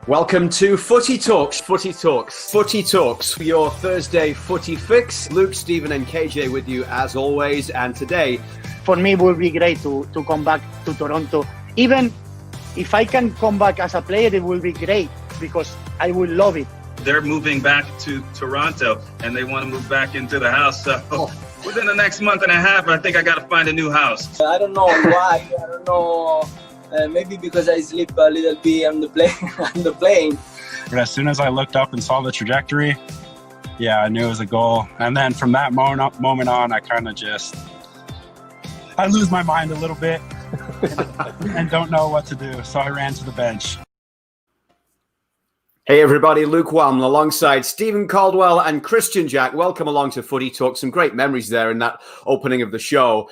Welcome to Footy Talks. Footy Talks. Footy Talks, your Thursday footy fix. Luke, Stephen and KJ with you as always. And today, for me, it would be great to come back to Toronto. Even if I can come back as a player, it will be great because I will love it. They're moving back to Toronto and they want to move back into the house. So within the next month and a half, I think I got to find a new house. I don't know why. I don't know. Maybe because I sleep a little bit on the plane. But as soon as I looked up and saw the trajectory, I knew it was a goal. And then from that moment on, I kind of I lose my mind a little bit and don't know what to do. So I ran to the bench. Hey everybody, Luke Wileman alongside Stephen Caldwell and Kristian Jack. Welcome along to Footy Talk. Some great memories there in that opening of the show.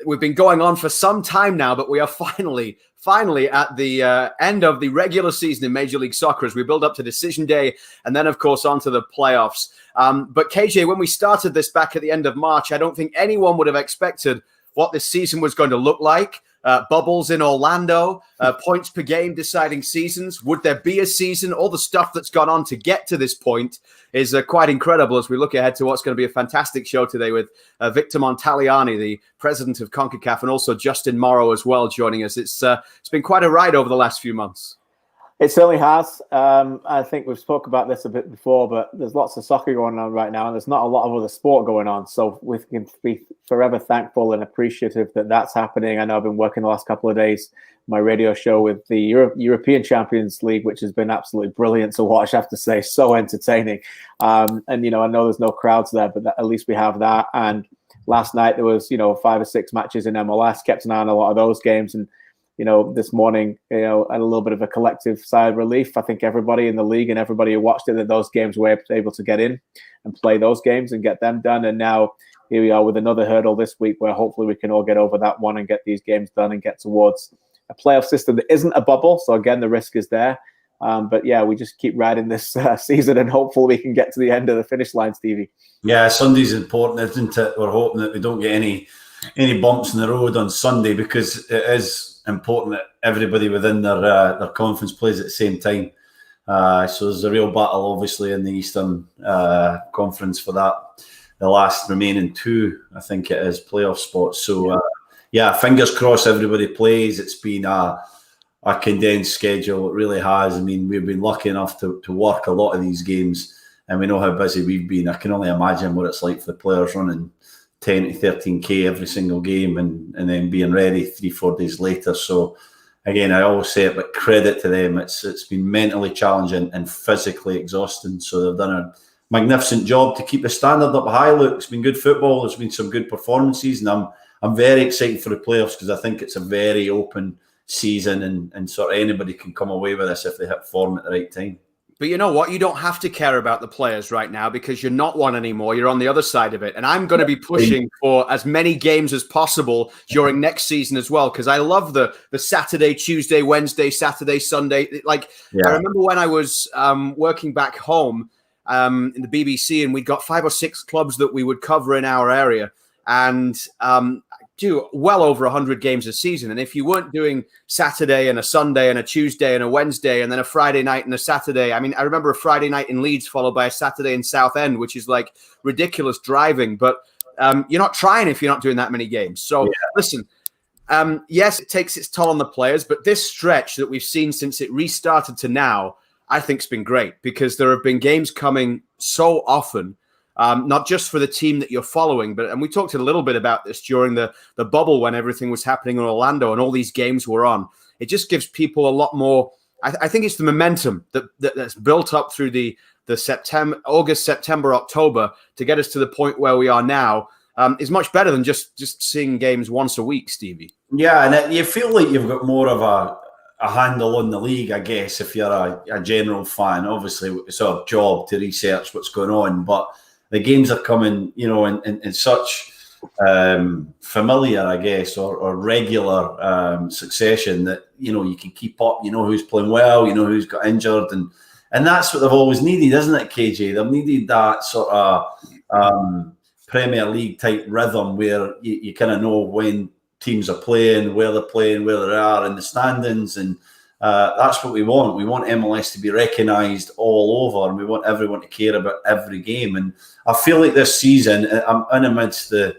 We've been going on for some time now, but we are finally at the end of the regular season in Major League Soccer as we build up to Decision Day and then, of course, onto the playoffs. But KJ, when we started this back at the end of March, I don't think anyone would have expected what this season was going to look like. Bubbles in Orlando, points per game deciding seasons. Would there be a season? All the stuff that's gone on to get to this point is quite incredible as we look ahead to what's going to be a fantastic show today with Victor Montaliani, the president of CONCACAF, and also Justin Morrow as well joining us. It's been quite a ride over the last few months. It certainly has. I think we've spoke about this a bit before, but there's lots of soccer going on right now, and there's not a lot of other sport going on. So we can be forever thankful and appreciative that that's happening. I know I've been working the last couple of days, my radio show with the European Champions League, which has been absolutely brilliant to watch, I have to say, so entertaining. And, I know there's no crowds there, but at least we have that. And last night there was, 5 or 6 matches in MLS, kept an eye on a lot of those games. And, this morning, and a little bit of a collective sigh of relief. I think everybody in the league and everybody who watched it, that those games were able to get in and play those games and get them done. And now here we are with another hurdle this week where hopefully we can all get over that one and get these games done and get towards a playoff system that isn't a bubble. So again, the risk is there. But we just keep riding this season and hopefully we can get to the end of the finish line, Stevie. Yeah, Sunday's important, isn't it? We're hoping that we don't get any bumps in the road on Sunday because it is important that everybody within their conference plays at the same time. So there's a real battle, obviously, in the Eastern Conference for that. The last remaining 2, I think it is, playoff spots. So, fingers crossed everybody plays. It's been a condensed schedule. It really has. I mean, we've been lucky enough to work a lot of these games, and we know how busy we've been. I can only imagine what it's like for the players running 10 to 13K every single game and then being ready 3-4 days later. So again, I always say it, but credit to them. It's been mentally challenging and physically exhausting. So they've done a magnificent job to keep the standard up high. Look, it's been good football. There's been some good performances, and I'm very excited for the playoffs because I think it's a very open season and sort of anybody can come away with this if they hit form at the right time. But you know what? You don't have to care about the players right now because you're not one anymore. You're on the other side of it. And I'm going to be pushing for as many games as possible during next season as well because I love the Saturday, Tuesday, Wednesday, Saturday, Sunday. I remember when I was working back home in the BBC and we'd got 5 or 6 clubs that we would cover in our area and do well over 100 games a season. And if you weren't doing Saturday and a Sunday and a Tuesday and a Wednesday and then a Friday night and a Saturday, I mean, I remember a Friday night in Leeds followed by a Saturday in Southend, which is like ridiculous driving, but you're not trying if you're not doing that many games. So listen, yes, it takes its toll on the players, but this stretch that we've seen since it restarted to now, I think has been great because there have been games coming so often. Not just for the team that you're following, and we talked a little bit about this during the bubble when everything was happening in Orlando and all these games were on. It just gives people a lot more. I think it's the momentum that's built up through the August, September, October to get us to the point where we are now is much better than just seeing games once a week, Stevie. Yeah, and you feel like you've got more of a handle on the league, I guess, if you're a general fan. Obviously, it's our job to research what's going on, but the games are coming, in such familiar, I guess, or regular succession that, you can keep up, who's playing well, who's got injured. And that's what they've always needed, isn't it, KJ? They've needed that sort of Premier League type rhythm where you kind of know when teams are playing, where they're playing, where they are in the standings. And That's what we want. We want MLS to be recognised all over, and we want everyone to care about every game. And I feel like this season, I'm in amidst the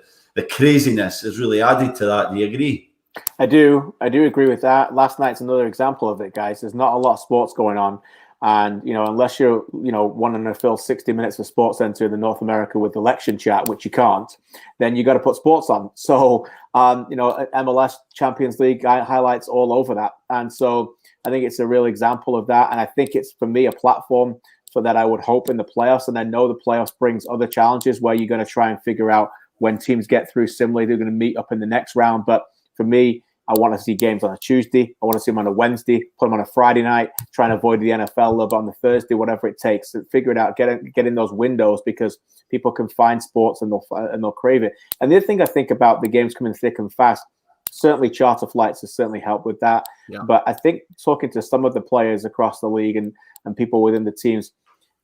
craziness has really added to that. Do you agree? I do agree with that. Last night's another example of it, guys. There's not a lot of sports going on. And, unless you're, wanting to fill 60 minutes of Sports Center in North America with election chat, which you can't, then you got to put sports on. So, MLS Champions League highlights all over that. And so I think it's a real example of that. And I think it's, for me, a platform for that I would hope in the playoffs. And I know the playoffs brings other challenges where you're going to try and figure out when teams get through similarly, they're going to meet up in the next round. But for me, I want to see games on a Tuesday. I want to see them on a Wednesday, put them on a Friday night, try and avoid the NFL a little bit on the Thursday, whatever it takes. So figure it out, get in those windows, because people can find sports and they'll crave it. And the other thing I think about the games coming thick and fast, certainly charter flights has certainly helped with that. Yeah. But I think talking to some of the players across the league and people within the teams,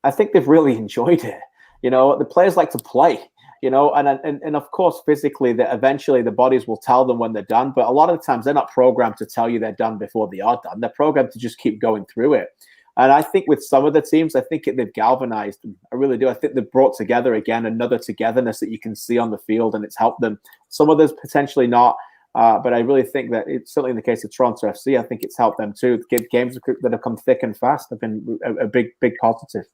I think they've really enjoyed it. The players like to play. And of course, physically, that eventually the bodies will tell them when they're done. But a lot of the times, they're not programmed to tell you they're done before they are done. They're programmed to just keep going through it. And I think with some of the teams, I think they've galvanized them. I really do. I think they've brought together again another togetherness that you can see on the field, and it's helped them. Some others potentially not. But I really think that it's certainly in the case of Toronto FC, I think it's helped them too. Games that have come thick and fast have been a big positive.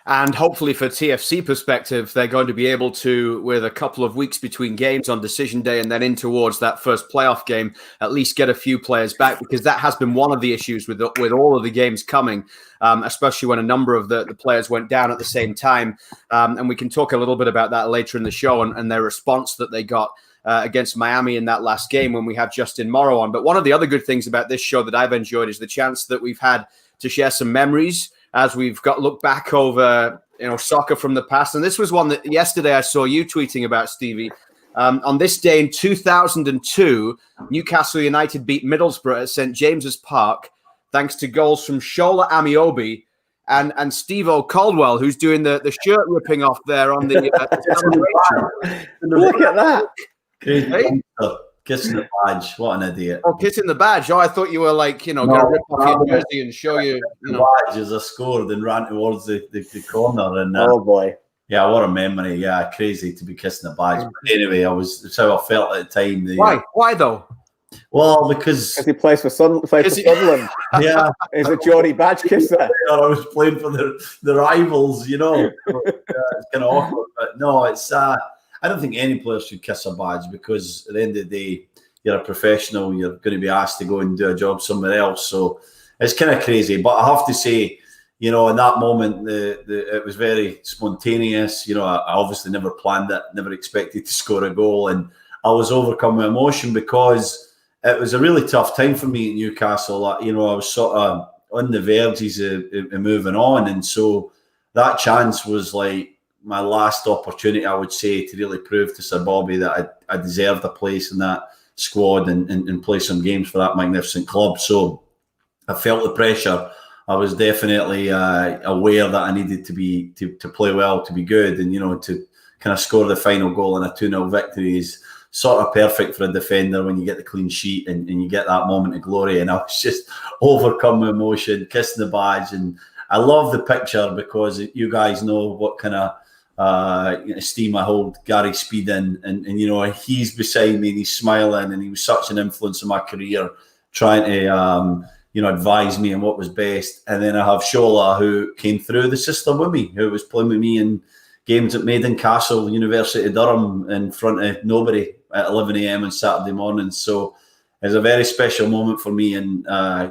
And hopefully for TFC perspective, they're going to be able to, with a couple of weeks between games on decision day and then in towards that first playoff game, at least get a few players back, because that has been one of the issues with all of the games coming, especially when a number of the players went down at the same time. And we can talk a little bit about that later in the show and their response that they got against Miami in that last game when we have Justin Morrow on. But one of the other good things about this show that I've enjoyed is the chance that we've had to share some memories as we've look back over, soccer from the past. And this was one that yesterday I saw you tweeting about, Stevie. On this day in 2002, Newcastle United beat Middlesbrough at St. James's Park, thanks to goals from Shola Amiobi and Steve-O Caldwell, who's doing the shirt ripping off there on the Look at that. Hey? Kissing the badge. What an idiot. Oh, kissing the badge. Oh, I thought you were going to rip off your jersey and show you. The badge as I scored and ran towards the corner. And oh, boy. Yeah, what a memory. Yeah, crazy to be kissing the badge. But anyway, that's how I felt at the time. Why? Why, though? Well, because he plays for Sunderland. Yeah. He's a Geordie badge kisser. I was playing for the rivals, It's kind of awkward. But no, it's... I don't think any player should kiss a badge, because at the end of the day, you're a professional. You're going to be asked to go and do a job somewhere else. So it's kind of crazy. But I have to say, in that moment, it was very spontaneous. I obviously never planned it, never expected to score a goal. And I was overcome with emotion because it was a really tough time for me at Newcastle. I was sort of on the verges of moving on. And so that chance was like my last opportunity, I would say, to really prove to Sir Bobby that I deserved a place in that squad and play some games for that magnificent club. So I felt the pressure. I was definitely aware that I needed to play well, to be good, and to kind of score the final goal in a 2-0 victory is sort of perfect for a defender when you get the clean sheet and you get that moment of glory. And I was just overcome with emotion, kissing the badge. And I love the picture because you guys know what kind of esteem I hold Gary Speed in, and he's beside me and he's smiling, and he was such an influence in my career, trying to advise me on what was best. And then I have Shola, who came through the system with me, who was playing with me in games at Maiden Castle, University of Durham, in front of nobody at 11 a.m. on Saturday morning. So it's a very special moment for me. And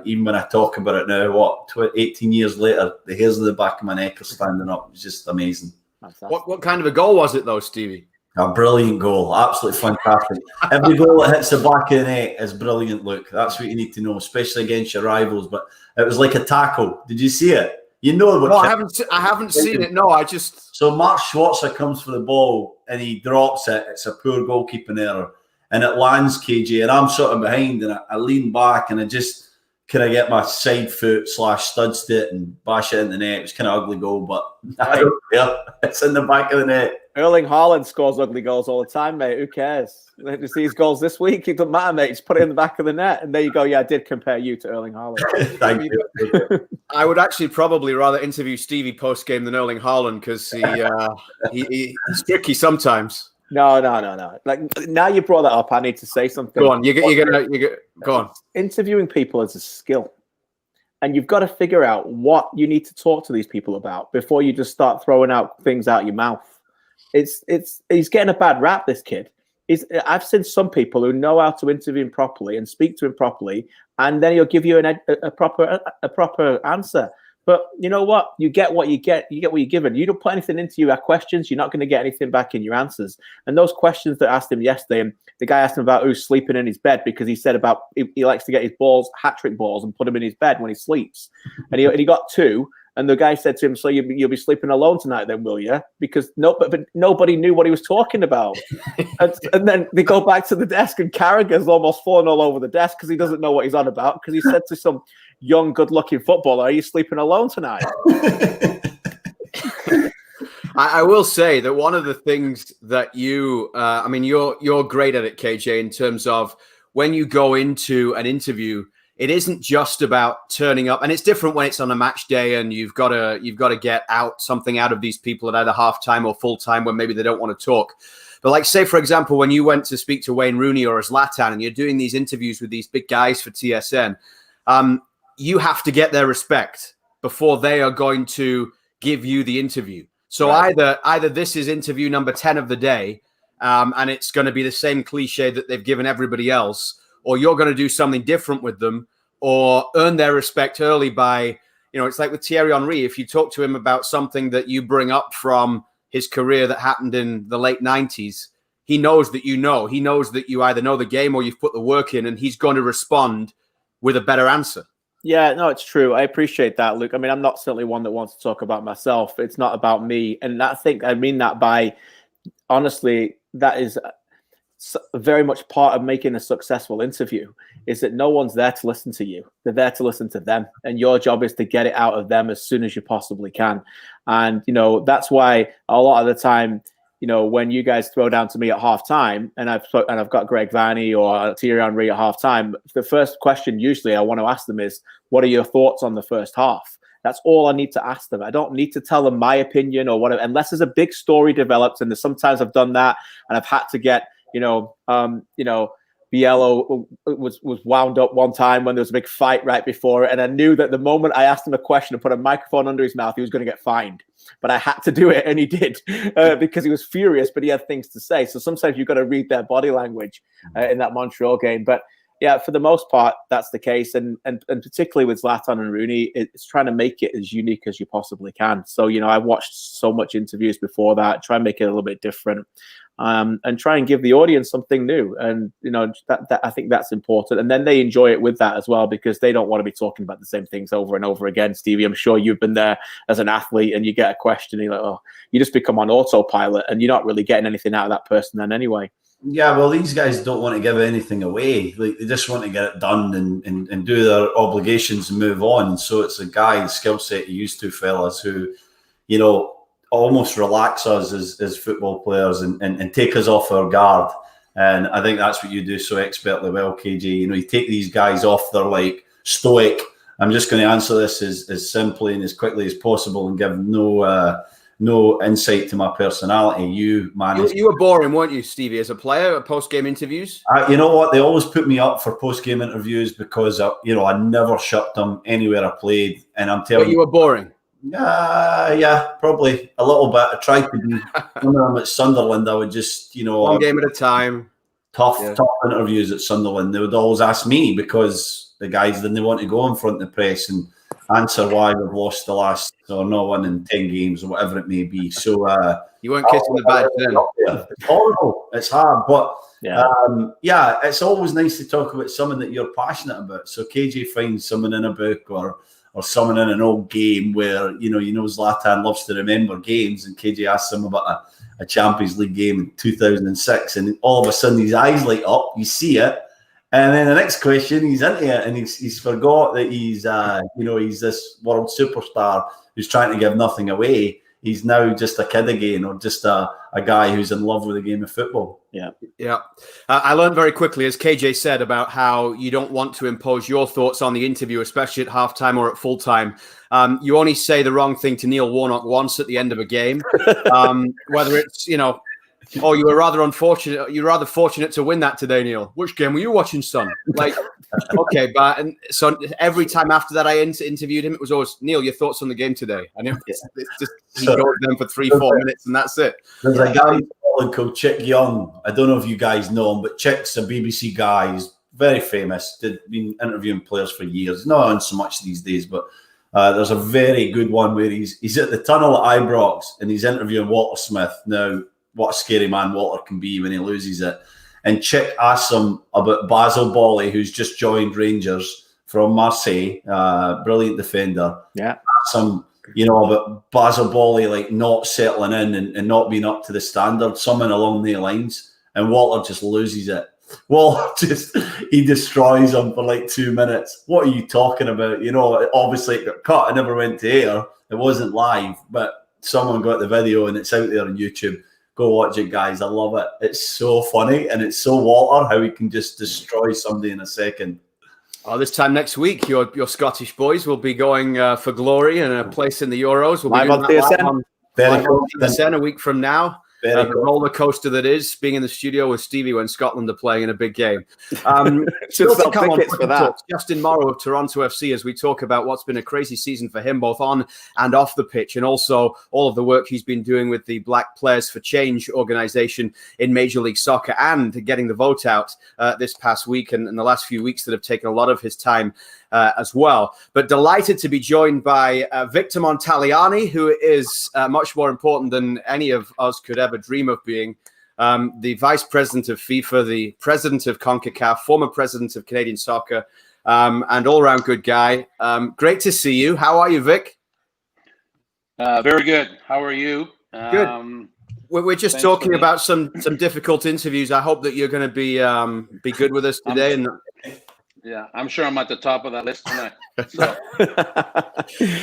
even when I talk about it now, 18 years later, the hairs on the back of my neck are standing up. It's just amazing. What kind of a goal was it, though, Stevie? A brilliant goal. Absolutely fantastic. Every goal that hits the back of the net is brilliant, Luke. That's what you need to know, especially against your rivals. But it was like a tackle. Did you see it? No, I haven't seen it. No, I just... So Mark Schwarzer comes for the ball and he drops it. It's a poor goalkeeping error. And it lands KJ. And I'm sort of behind and I lean back and I just kind of get my side foot / studs it and bash it in the net. It was kind of ugly goal, but I don't care. It's in the back of the net. Erling Haaland scores ugly goals all the time, mate. Who cares? You see his goals this week? It doesn't matter, mate. Just put it in the back of the net. And there you go. Yeah, I did compare you to Erling Haaland. Thank you. I would actually probably rather interview Stevie post-game than Erling Haaland because he's tricky sometimes. No. Like, now you brought that up, I need to say something. Go on. Go on. Interviewing people is a skill. And you've got to figure out what you need to talk to these people about before you just start throwing out things out your mouth. He's getting a bad rap, this kid. I've seen some people who know how to interview him properly and speak to him properly, and then he'll give you a proper answer. But you know what? You get what you get. You get what you're given. You don't put anything into your questions, you're not going to get anything back in your answers. And those questions that I asked him yesterday, and the guy asked him about who's sleeping in his bed because he said about he likes to get his balls, hat-trick balls, and put them in his bed when he sleeps. And he got 2. And the guy said to him, "So you'll be sleeping alone tonight, then, will you?" Because but nobody knew what he was talking about. and then they go back to the desk, and Carragher's almost falling all over the desk because he doesn't know what he's on about. Because he said to some young, good-looking footballer, "Are you sleeping alone tonight?" I will say that one of the things that you're great at it, KJ, in terms of when you go into an interview. It isn't just about turning up, and it's different when it's on a match day and you've got to get something out of these people at either halftime or full time when maybe they don't want to talk. But like, say for example, when you went to speak to Wayne Rooney or Zlatan, and you're doing these interviews with these big guys for TSN, you have to get their respect before they are going to give you the interview. So right. either this is interview number 10 of the day, and it's going to be the same cliche that they've given everybody else, or you're going to do something different with them or earn their respect early by, it's like with Thierry Henry. If you talk to him about something that you bring up from his career that happened in the late 90s, he knows that he knows that you either know the game or you've put the work in, and he's going to respond with a better answer. Yeah, no, it's true. I appreciate that, Luke. I mean, I'm not certainly one that wants to talk about myself. It's not about me. And I mean that by, honestly, that is very much part of making a successful interview, is that no one's there to listen to you. They're there to listen to them. And your job is to get it out of them as soon as you possibly can. And, that's why a lot of the time, when you guys throw down to me at halftime, and I've got Greg Vanny or Thierry Henry at halftime, the first question usually I want to ask them is, what are your thoughts on the first half? That's all I need to ask them. I don't need to tell them my opinion or whatever, unless there's a big story developed. And sometimes I've done that, and I've had to get, Biello was wound up one time when there was a big fight right before it, and I knew that the moment I asked him a question and put a microphone under his mouth, he was going to get fined. But I had to do it, and he did because he was furious, but he had things to say. So sometimes you've got to read their body language in that Montreal game. But yeah, for the most part, that's the case. And particularly with Zlatan and Rooney, it's trying to make it as unique as you possibly can. So, I've watched so much interviews before that, try and make it a little bit different. And try and give the audience something new. And, that I think that's important. And then they enjoy it with that as well, because they don't want to be talking about the same things over and over again. Stevie, I'm sure you've been there as an athlete, and you get a question, and you're like, oh, you just become on autopilot, and you're not really getting anything out of that person then anyway. Yeah, well, these guys don't want to give anything away. Like, they just want to get it done and do their obligations and move on. So it's a guy, the skill set you used to, fellas, who, almost relax us as football players and take us off our guard. And I think that's what you do so expertly well, KJ. You take these guys off their stoic. I'm just going to answer this as simply and as quickly as possible and give no insight to my personality. You were boring, weren't you, Stevie, as a player at post-game interviews? You know what? They always put me up for post-game interviews because I never shut them anywhere I played. And I'm telling you were boring. Yeah, probably a little bit. I tried to be. When I'm at Sunderland, I would just, one game at a time. Tough interviews at Sunderland. They would always ask me because the guys didn't want to go in front of the press and answer why we've lost the last or not won in 10 games or whatever it may be. So you weren't kissing the badge then. It's horrible. It's hard, but yeah, it's always nice to talk about something that you're passionate about. So KJ finds someone in a book or someone in an old game where Zlatan loves to remember games, and KJ asks him about a Champions League game in 2006, and all of a sudden his eyes light up. You see it, and then the next question he's into it, and he's forgot that he's he's this world superstar who's trying to give nothing away, he's now just a kid again, or just a guy who's in love with the game of football. Yeah. I learned very quickly, as KJ said, about how you don't want to impose your thoughts on the interview, especially at halftime or at full time. You only say the wrong thing to Neil Warnock once at the end of a game, whether it's, you know, oh, you were rather unfortunate. You're rather fortunate to win that today, Neil. Which game were you watching, son? Like, okay, but and so every time after that I interviewed him, it was always, Neil, your thoughts on the game today. And it's just he goes them for 3-4 minutes and that's it. There's a guy called Chick Young. I don't know if you guys know him, but Chick's a BBC guy. He's very famous. Been interviewing players for years. Not on so much these days, but there's a very good one where he's at the tunnel at Ibrox and he's interviewing Walter Smith. Now, what a scary man Walter can be when he loses it. And Chick asks him about Basil Bolly, who's just joined Rangers from Marseille, brilliant defender. Yeah. Asks him, you know, about Basil Bolly like not settling in and not being up to the standard, something along the lines. And Walter just loses it. Walter he destroys him for like 2 minutes. What are you talking about? You know, obviously it got cut. It never went to air. It wasn't live, but someone got the video and it's out there on YouTube. Go watch it, guys. I love it. It's so funny and it's so Walter how he can just destroy somebody in a second. Oh, this time next week, your Scottish boys will be going for glory and a place in the Euros. We'll be live on TSN a week from now. The Cool. roller coaster that is being in the studio with Stevie when Scotland are playing in a big game. Should sell tickets for that. Justin Morrow of Toronto FC, as we talk about what's been a crazy season for him, both on and off the pitch, and also all of the work he's been doing with the Black Players for Change organization in Major League Soccer, and getting the vote out this past week and the last few weeks that have taken a lot of his time as well. But delighted to be joined by Victor Montaliani, who is much more important than any of us could ever dream of being. The vice president of FIFA, the president of CONCACAF, former president of Canadian soccer, and all-around good guy. Great to see you. How are you, Vic? Very good. How are you? Good. We're just talking about some difficult interviews. I hope that you're going to be good with us today. Yeah, I'm sure I'm at the top of that list tonight. So.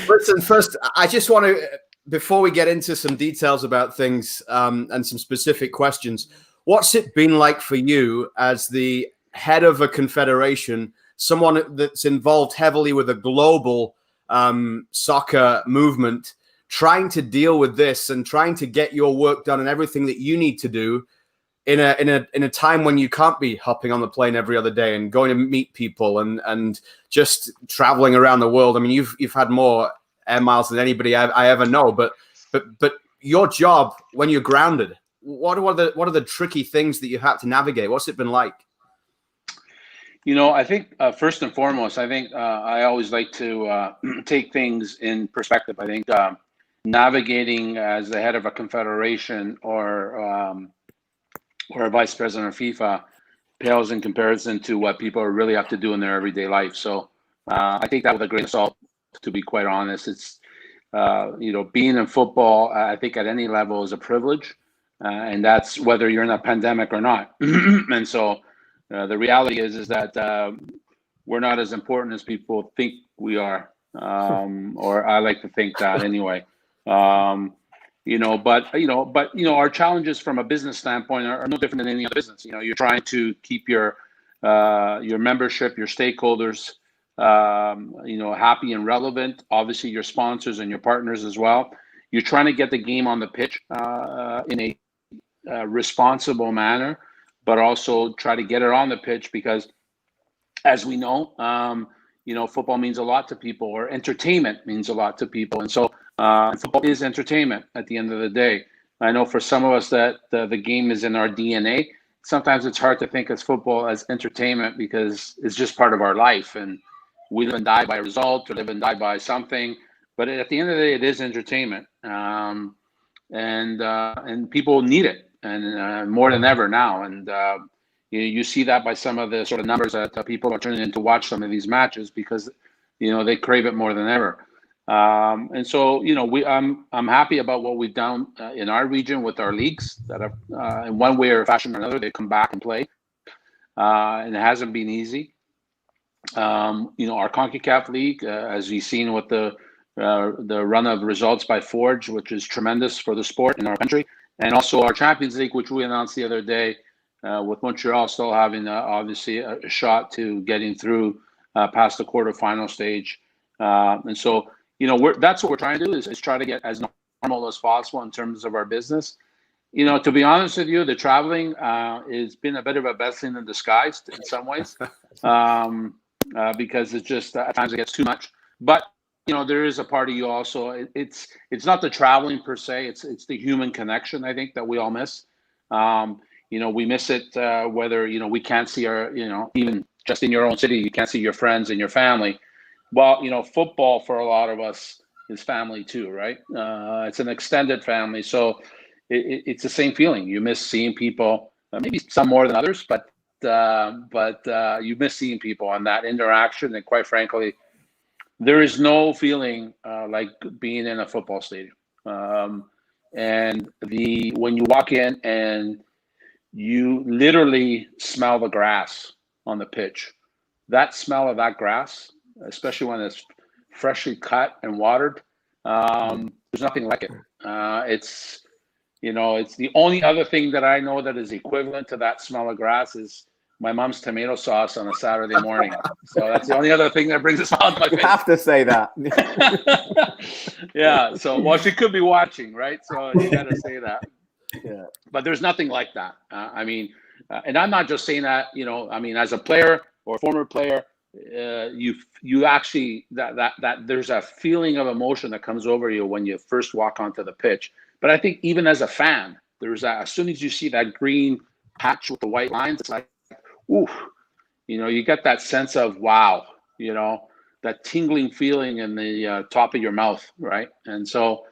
Listen, first, I just want to, before we get into some details about things and some specific questions, what's it been like for you as the head of a confederation, someone that's involved heavily with a global soccer movement, trying to deal with this and trying to get your work done and everything that you need to do in a time when you can't be hopping on the plane every other day and going to meet people and just traveling around the world? I mean, you've had more air miles than anybody I ever know, but your job when you're grounded, what are the tricky things that you have to navigate? What's it been like? You know, I think first and foremost, I think I always like to take things in perspective. I think navigating as the head of a confederation or a vice president of FIFA pales in comparison to what people really have to do in their everyday life. So I take that with a grain of salt, to be quite honest. It's, being in football, I think at any level is a privilege. And that's whether you're in a pandemic or not. And so the reality is that we're not as important as people think we are. Or I like to think that anyway. But our challenges from a business standpoint are no different than any other business. You're trying to keep your membership, your stakeholders, happy and relevant. Obviously, your sponsors and your partners as well. You're trying to get the game on the pitch in a responsible manner, but also try to get it on the pitch because, as we know, football means a lot to people, or entertainment means a lot to people, and so. Football is entertainment at the end of the day. I know for some of us that the game is in our DNA. Sometimes it's hard to think of football as entertainment because it's just part of our life, and we live and die by a result or live and die by something. But at the end of the day, it is entertainment, and people need it, and more than ever now. And you see that by some of the sort of numbers that people are turning in to watch some of these matches because they crave it more than ever. And so, I'm happy about what we've done in our region with our leagues that have, in one way or fashion or another, they come back and play. And it hasn't been easy. Our CONCACAF league, as you've seen with the the run of results by Forge, which is tremendous for the sport in our country, and also our Champions League, which we announced the other day, with Montreal still having obviously a shot to getting through past the quarterfinal stage. And so, that's what we're trying to do is try to get as normal as possible in terms of our business. To be honest with you, the traveling has been a bit of a blessing in disguise in some ways, because it's just at times it gets too much. But there is a part of you also. It's not the traveling per se. It's the human connection, I think, that we all miss. We miss it whether we can't see our even just in your own city, you can't see your friends and your family. Well, football for a lot of us is family too, right? It's an extended family, so it's the same feeling. You miss seeing people, maybe some more than others, but you miss seeing people and that interaction. And quite frankly, there is no feeling like being in a football stadium. And when you walk in and you literally smell the grass on the pitch, that smell of that grass, especially when it's freshly cut and watered, there's nothing like it. It's the only other thing that I know that is equivalent to that smell of grass is my mom's tomato sauce on a Saturday morning. So that's the only other thing that brings a smile to my face. You have to say that. Yeah. So, she could be watching, right? So you got to say that. Yeah. But there's nothing like that. And I'm not just saying that, as a player or former player, you actually that there's a feeling of emotion that comes over you when you first walk onto the pitch. But I think even as a fan, as soon as you see that green patch with the white lines, it's like, ooh, you get that sense of wow, that tingling feeling in the top of your mouth, right? And so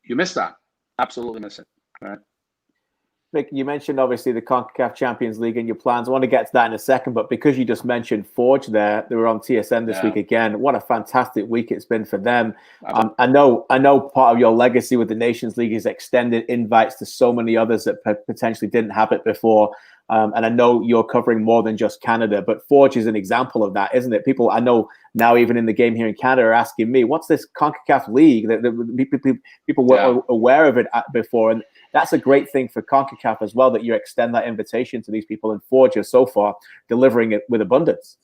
you miss that, absolutely miss it, right? Vic, you mentioned obviously the CONCACAF Champions League and your plans. I want to get to that in a second, but because you just mentioned Forge there, they were on TSN this week again. What a fantastic week it's been for them. I know part of your legacy with the Nations League is extended invites to so many others that potentially didn't have it before. And I know you're covering more than just Canada, but Forge is an example of that, isn't it? People I know now, even in the game here in Canada, are asking me, what's this CONCACAF league? That people were aware of it before. And that's a great thing for CONCACAF as well, that you extend that invitation to these people, and Forge is so far delivering it with abundance.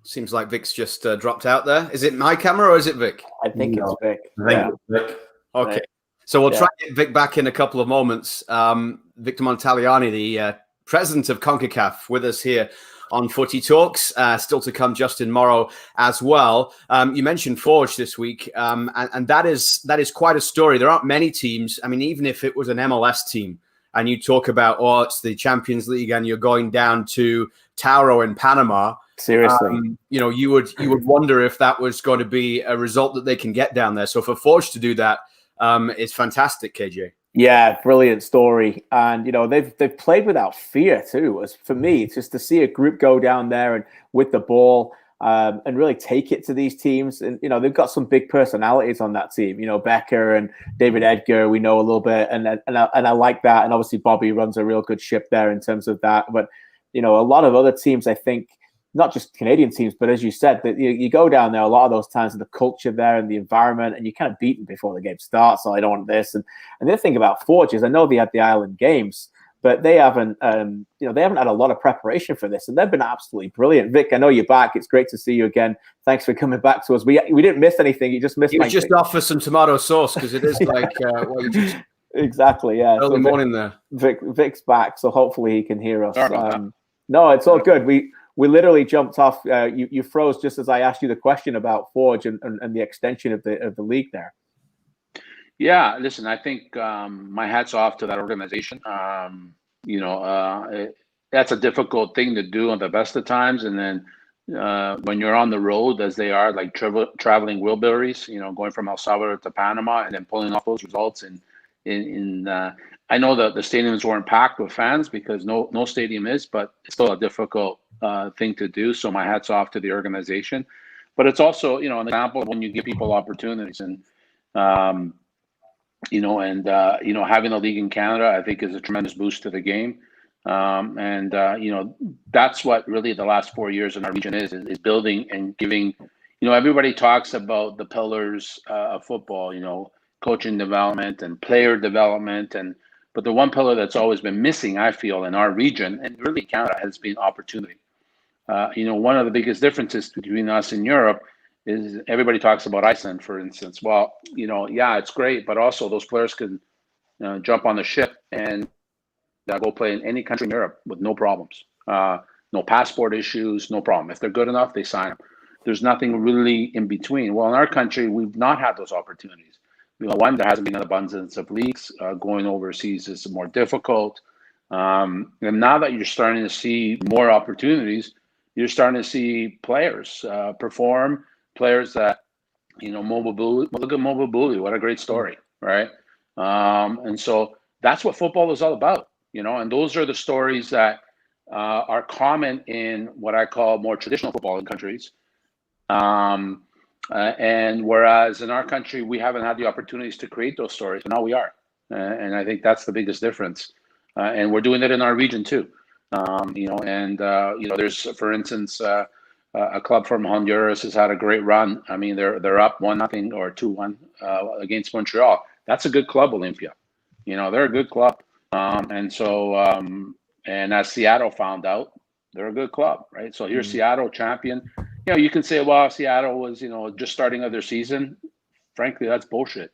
Seems like Vic's just dropped out there. Is it my camera or is it Vic? I think it's Vic. I think it's Vic. Okay. So we'll try to get Vic back in a couple of moments. Victor Montaliani, the president of CONCACAF, with us here on Footy Talks. Still to come, Justin Morrow as well. You mentioned Forge this week, and that is quite a story. There aren't many teams. I mean, even if it was an MLS team, and you talk about, it's the Champions League, and you're going down to Tauro in Panama. Seriously, you would wonder if that was going to be a result that they can get down there. So for Forge to do that, it's fantastic, KJ. Yeah, brilliant story. And they've played without fear too. As for me, it's just to see a group go down there and with the ball and really take it to these teams. And they've got some big personalities on that team. Becker and David Edgar, we know a little bit, and I like that. And obviously Bobby runs a real good ship there in terms of that. But a lot of other teams, I think, not just Canadian teams, but as you said, that you go down there a lot of those times, and the culture there and the environment, and you're kind of beaten before the game starts. So I don't want this. And the other thing about Forge is, I know they had the Island Games, but they haven't, they haven't had a lot of preparation for this, and they've been absolutely brilliant. Vic, I know you're back. It's great to see you again. Thanks for coming back to us. We didn't miss anything. You just missed. You just offer some tomato sauce because it is like exactly, yeah. Early morning there. Vic's back, so hopefully he can hear us. No, it's all good. We literally jumped off. You froze just as I asked you the question about Forge and the extension of the league there. Yeah, listen, I think my hat's off to that organization. That's a difficult thing to do on the best of times, and then when you're on the road, as they are, like traveling Wilburys, going from El Salvador to Panama, and then pulling off those results. I know that the stadiums weren't packed with fans because no stadium is, but it's still a difficult thing to do. So my hat's off to the organization. But it's also, an example of when you give people opportunities, and having a league in Canada, I think, is a tremendous boost to the game. That's what really the last 4 years in our region is building and giving. Everybody talks about the pillars of football, coaching development and player development, but the one pillar that's always been missing, I feel, in our region and really Canada has been opportunity. One of the biggest differences between us and Europe is everybody talks about Iceland, for instance. Well, it's great, but also those players can jump on the ship and go play in any country in Europe with no problems, no passport issues, no problem. If they're good enough, they sign them. There's nothing really in between. Well, in our country, we've not had those opportunities. One, there hasn't been an abundance of leagues. Going overseas is more difficult. And now that you're starting to see more opportunities, you're starting to see players perform, players that, Mobile Bully. Look at Mobile Bully. What a great story, right? And so that's what football is all about, and those are the stories that are common in what I call more traditional footballing countries. And whereas in our country, we haven't had the opportunities to create those stories, but now we are. And I think that's the biggest difference. And we're doing it in our region too. There's, for instance, a club from Honduras has had a great run. I mean, they're up 1-0 or 2-1 against Montreal. That's a good club, Olympia. They're a good club. And as Seattle found out, they're a good club, right? So here's Seattle champion. You can say, well, Seattle was, just starting of their season. Frankly, that's bullshit.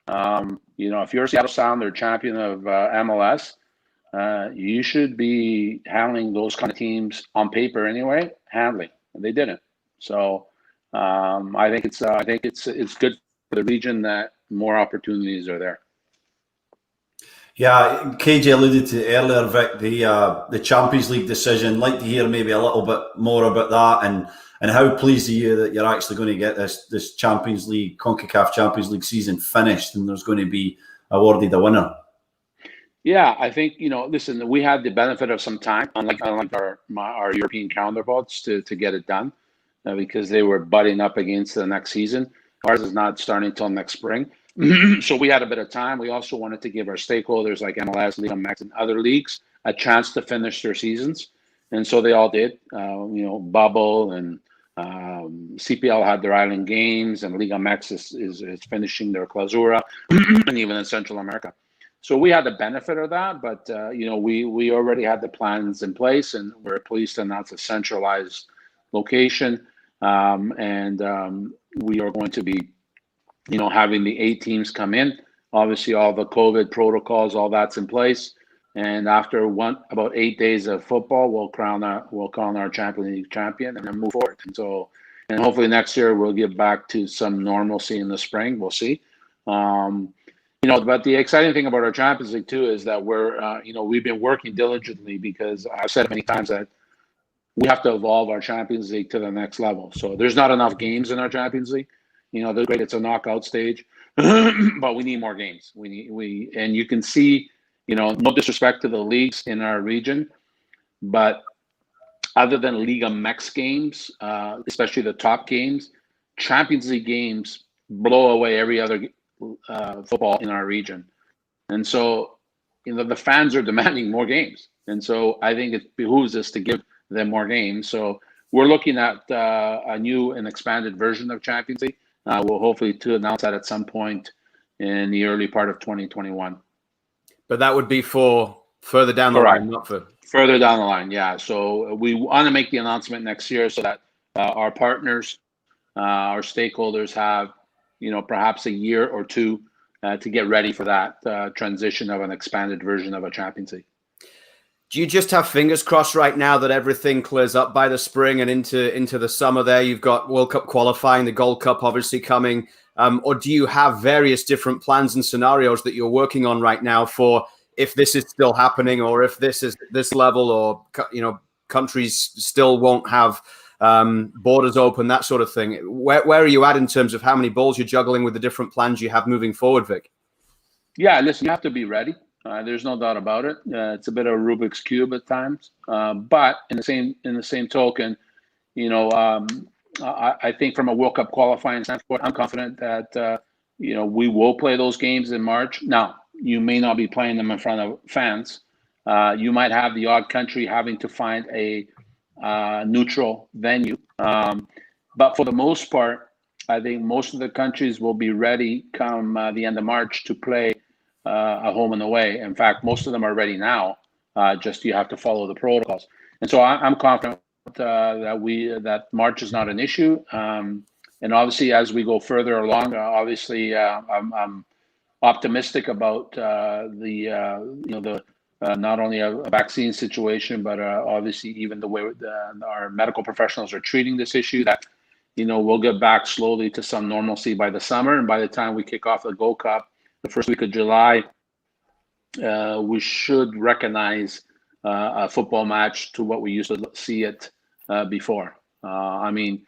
If you're Seattle Sound, they're champion of MLS, you should be handling those kind of teams on paper anyway. Handling, and they didn't. So I think it's good for the region that more opportunities are there. Yeah, KJ alluded to earlier, Vic, the Champions League decision. Like to hear maybe a little bit more about that, and how pleased are you that you're actually going to get this Champions League, CONCACAF Champions League season finished, and there's going to be awarded a winner? Yeah, I think, listen, we had the benefit of some time, unlike our European counterparts, to get it done because they were butting up against the next season. Ours is not starting until next spring. So we had a bit of time. We also wanted to give our stakeholders like MLS, Liga MX, and other leagues a chance to finish their seasons. And so they all did. Bubble and CPL had their island games, and Liga MX is finishing their clausura, and even in Central America. So we had the benefit of that, but we already had the plans in place, and we're pleased to announce a centralized location. We are going to be, having the 8 teams come in. Obviously, all the COVID protocols, all that's in place. And after about 8 days of football, we'll crown our Champions League champion and then move forward. And hopefully next year we'll get back to some normalcy in the spring. We'll see. But the exciting thing about our Champions League too is that we've been working diligently, because I've said many times that we have to evolve our Champions League to the next level. So there's not enough games in our Champions League. They're great. It's a knockout stage, but we need more games. And you can see, no disrespect to the leagues in our region, but other than Liga MX games, especially the top games, Champions League games blow away every other football in our region. And so, the fans are demanding more games. And so I think it behooves us to give them more games. So we're looking at a new and expanded version of Champions League. We'll hopefully to announce that at some point in the early part of 2021. But that would be for further down the line, not for... Further down the line, yeah. So we want to make the announcement next year so that our partners, our stakeholders have, perhaps a year or two to get ready for that transition of an expanded version of a Champions League. Do you just have fingers crossed right now that everything clears up by the spring and into the summer there? You've got World Cup qualifying, the Gold Cup obviously coming. Or do you have various different plans and scenarios that you're working on right now for if this is still happening, or if this is this level, or, countries still won't have borders open, that sort of thing? Where are you at in terms of how many balls you're juggling with the different plans you have moving forward, Vic? Yeah, listen, you have to be ready. There's no doubt about it. It's a bit of a Rubik's Cube at times, but in the same token, I think from a World Cup qualifying standpoint, I'm confident that we will play those games in March. Now, you may not be playing them in front of fans, You might have the odd country having to find a neutral venue. But for the most part, I think most of the countries will be ready come the end of March to play a home and away. In fact, most of them are ready now. Just you have to follow the protocols. And so I'm confident that March is not an issue. And obviously, as we go further along, I'm optimistic about the not only a vaccine situation, but obviously even the way our medical professionals are treating this issue. That we'll get back slowly to some normalcy by the summer, and by the time we kick off the Gold Cup, the first week of July, we should recognize a football match to what we used to see it before. I mean,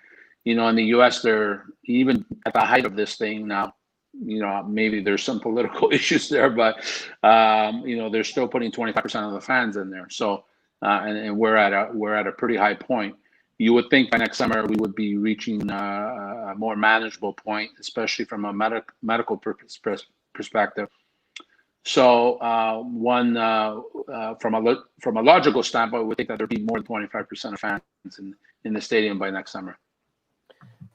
in the U.S., they're even at the height of this thing now. Maybe there's some political issues there, but they're still putting 25% of the fans in there. So, and we're at a pretty high point. You would think by next summer we would be reaching a more manageable point, especially from a medical perspective. So, from a logical standpoint, we think that there'd be more than 25% of fans in the stadium by next summer.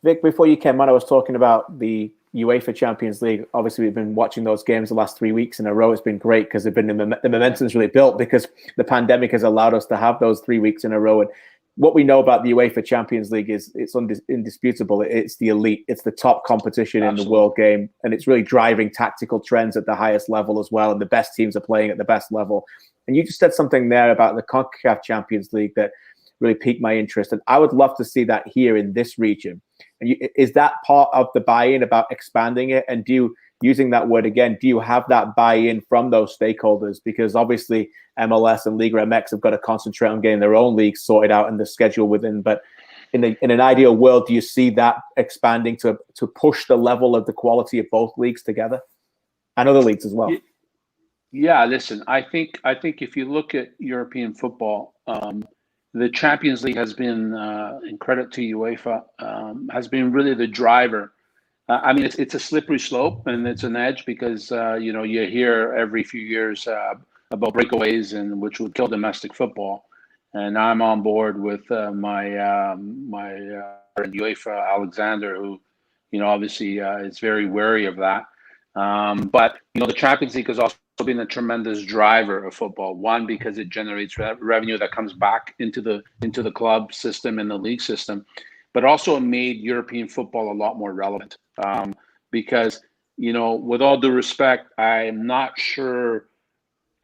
Vic, before you came on, I was talking about the UEFA Champions League. Obviously, we've been watching those games the last 3 weeks in a row. It's been great because the momentum's really built because the pandemic has allowed us to have those 3 weeks in a row. And what we know about the UEFA Champions League is it's indisputable. It's the elite. It's the top competition in the world game. And it's really driving tactical trends at the highest level as well. And the best teams are playing at the best level. And you just said something there about the CONCACAF Champions League that really piqued my interest. And I would love to see that here in this region. And is that part of the buy-in about expanding it? And using that word again, do you have that buy-in from those stakeholders? Because obviously MLS and Liga MX have got to concentrate on getting their own leagues sorted out and the schedule within. But in an ideal world, do you see that expanding to push the level of the quality of both leagues together and other leagues as well? Yeah, listen, I think if you look at European football, the Champions League has been, in credit to UEFA, has been really the driver. I mean, it's a slippery slope and it's an edge because, you hear every few years about breakaways and which would kill domestic football. And I'm on board with my UEFA, Alexander, who, obviously is very wary of that. But, the Champions League has also been a tremendous driver of football. One, because it generates revenue that comes back into the club system and the league system, but also it made European football a lot more relevant. Because, with all due respect, I'm not sure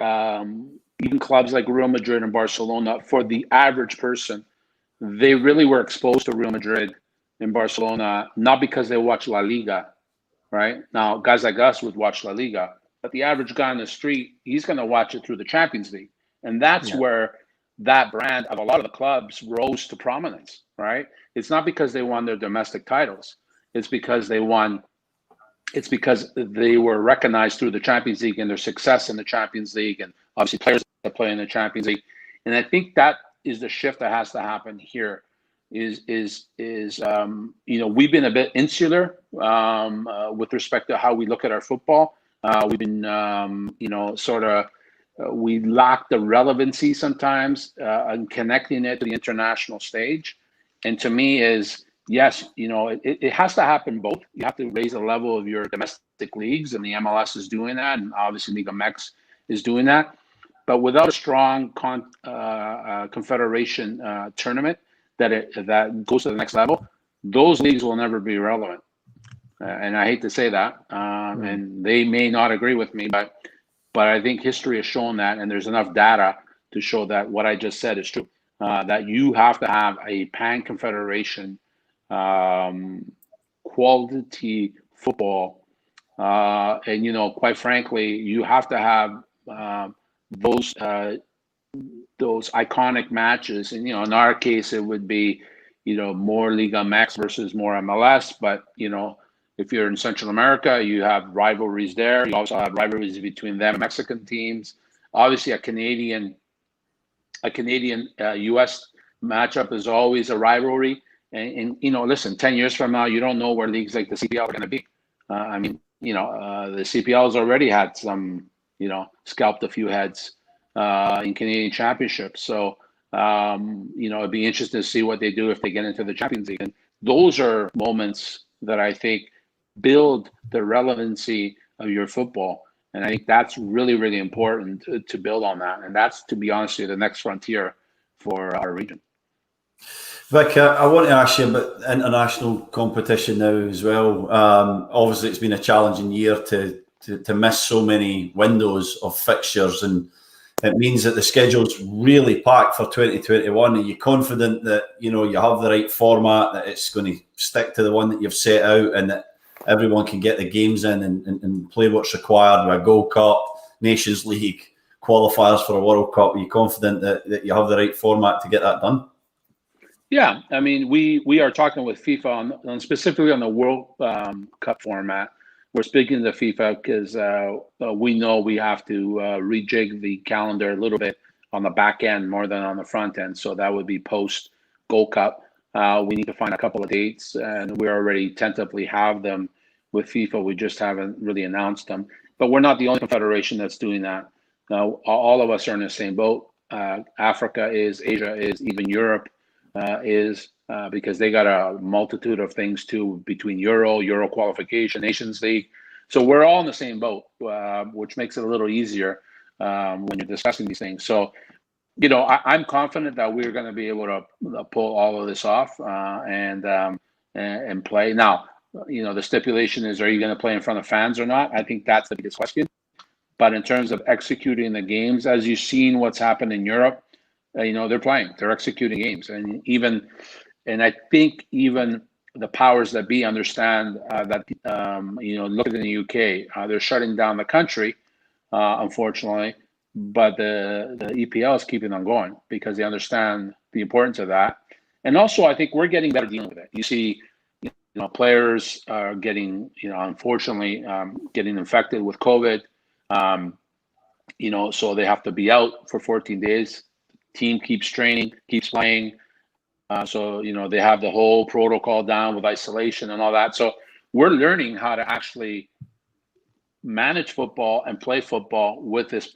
even clubs like Real Madrid and Barcelona, for the average person, they really were exposed to Real Madrid and Barcelona, not because they watch La Liga, right? Now, guys like us would watch La Liga, but the average guy on the street, he's going to watch it through the Champions League. And that's where that brand of a lot of the clubs rose to prominence, right? It's not because they won their domestic titles. It's because they were recognized through the Champions League and their success in the Champions League, and obviously players that play in the Champions League. And I think that is the shift that has to happen here. We've been a bit insular with respect to how we look at our football. We've been, we lack the relevancy sometimes in connecting it to the international stage. And to me yes, it has to happen both. You have to raise the level of your domestic leagues, and the MLS is doing that, and obviously Liga MX is doing that. But without a strong confederation tournament that goes to the next level, those leagues will never be relevant. And I hate to say that, and they may not agree with me, but I think history has shown that, and there's enough data to show that what I just said is true. That you have to have a pan-confederation quality football, and quite frankly, you have to have those iconic matches. And in our case, it would be more Liga MX versus more MLS, but if you're in Central America, you have rivalries there. You also have rivalries between them and Mexican teams. Obviously, a Canadian U.S. matchup is always a rivalry. And listen, 10 years from now, you don't know where leagues like the CPL are going to be. The CPL has already had some, scalped a few heads in Canadian Championships. So, it'd be interesting to see what they do if they get into the Champions League. And those are moments that I think build the relevancy of your football. And I think that's really, really important to build on that. And that's, to be honest with you, the next frontier for our region. Vic, I want to ask you about international competition now as well. Obviously, it's been a challenging year to miss so many windows of fixtures, and it means that the schedule's really packed for 2021. Are you confident that you have the right format, that it's going to stick to the one that you've set out, and that everyone can get the games in and play what's required with a Gold Cup, Nations League, qualifiers for a World Cup? Are you confident that you have the right format to get that done? Yeah, I mean, we are talking with FIFA on specifically on the World Cup format. We're speaking to FIFA because we know we have to rejig the calendar a little bit on the back end more than on the front end. So that would be post Gold Cup. We need to find a couple of dates, and we already tentatively have them with FIFA. We just haven't really announced them. But we're not the only confederation that's doing that. Now, all of us are in the same boat. Africa is, Asia is, even Europe is, because they got a multitude of things too, between Euro qualification, Nations League. So we're all in the same boat, which makes it a little easier when you're discussing these things. So, I'm confident that we're going to be able to pull all of this off and play. Now, the stipulation is, are you going to play in front of fans or not? I think that's the biggest question. But in terms of executing the games, as you've seen what's happened in Europe, they're playing, they're executing games. And I think even the powers that be understand that, look at the UK, they're shutting down the country, unfortunately, but the EPL is keeping on going because they understand the importance of that. And also, I think we're getting better dealing with it. You see, players are getting, unfortunately, getting infected with COVID. So they have to be out for 14 days. Team keeps training, keeps playing. So they have the whole protocol down with isolation and all that. So we're learning how to actually manage football and play football with this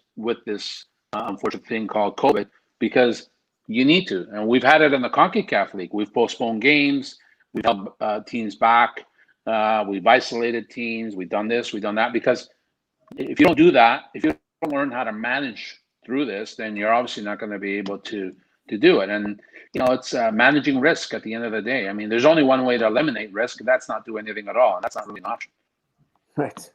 unfortunate thing called COVID, because you need to. And we've had it in the CONCACAF League. We've postponed games. We've held teams back. We've isolated teams. We've done this. We've done that. Because if you don't do that, if you don't learn how to manage through this, then you're obviously not going to be able to do it. And it's managing risk at the end of the day. I mean, there's only one way to eliminate risk, and that's not do anything at all. And that's not really an option. Right.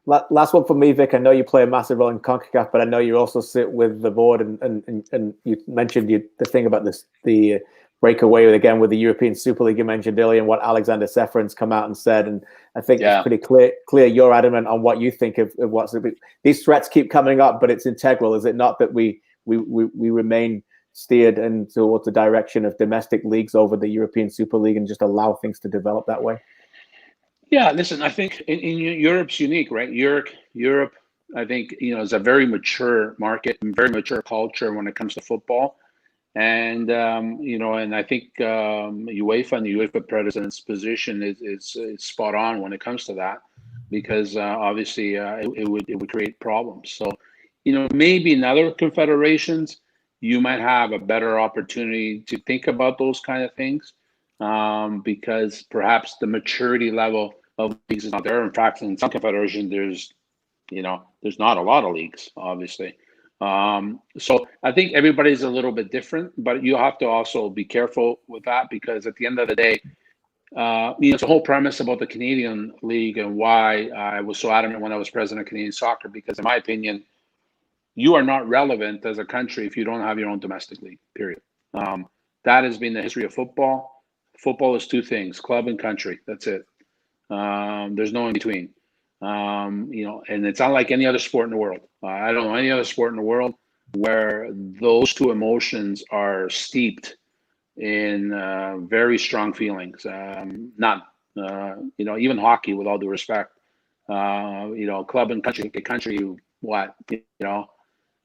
Last one for me, Vic. I know you play a massive role in CONCACAF, but I know you also sit with the board, and you mentioned the thing about the breakaway again with the European Super League you mentioned earlier, and what Alexander Seferin's come out and said. And I think it's pretty clear you're adamant on what you think of what's these threats keep coming up, but it's integral, is it not, that we remain steered in towards the direction of domestic leagues over the European Super League and just allow things to develop that way? Yeah, listen, I think in Europe's unique, right? Europe, I think, is a very mature market and very mature culture when it comes to football. And, and I think UEFA and the UEFA president's position is spot on when it comes to that, because obviously it would create problems. So, maybe in other confederations, you might have a better opportunity to think about those kind of things, because perhaps the maturity level of leagues is not there. In fact, in some confederations, there's not a lot of leagues, obviously. So I think everybody's a little bit different, but you have to also be careful with that, because at the end of the day, it's a whole premise about the Canadian League and why I was so adamant when I was president of Canadian Soccer, because in my opinion, you are not relevant as a country if you don't have your own domestic league, period. That has been the history of football. Football is two things: club and country. That's it. There's no in between. And it's not like any other sport in the world. I don't know any other sport in the world where those two emotions are steeped in very strong feelings. None. Even hockey, with all due respect. Club and country, what?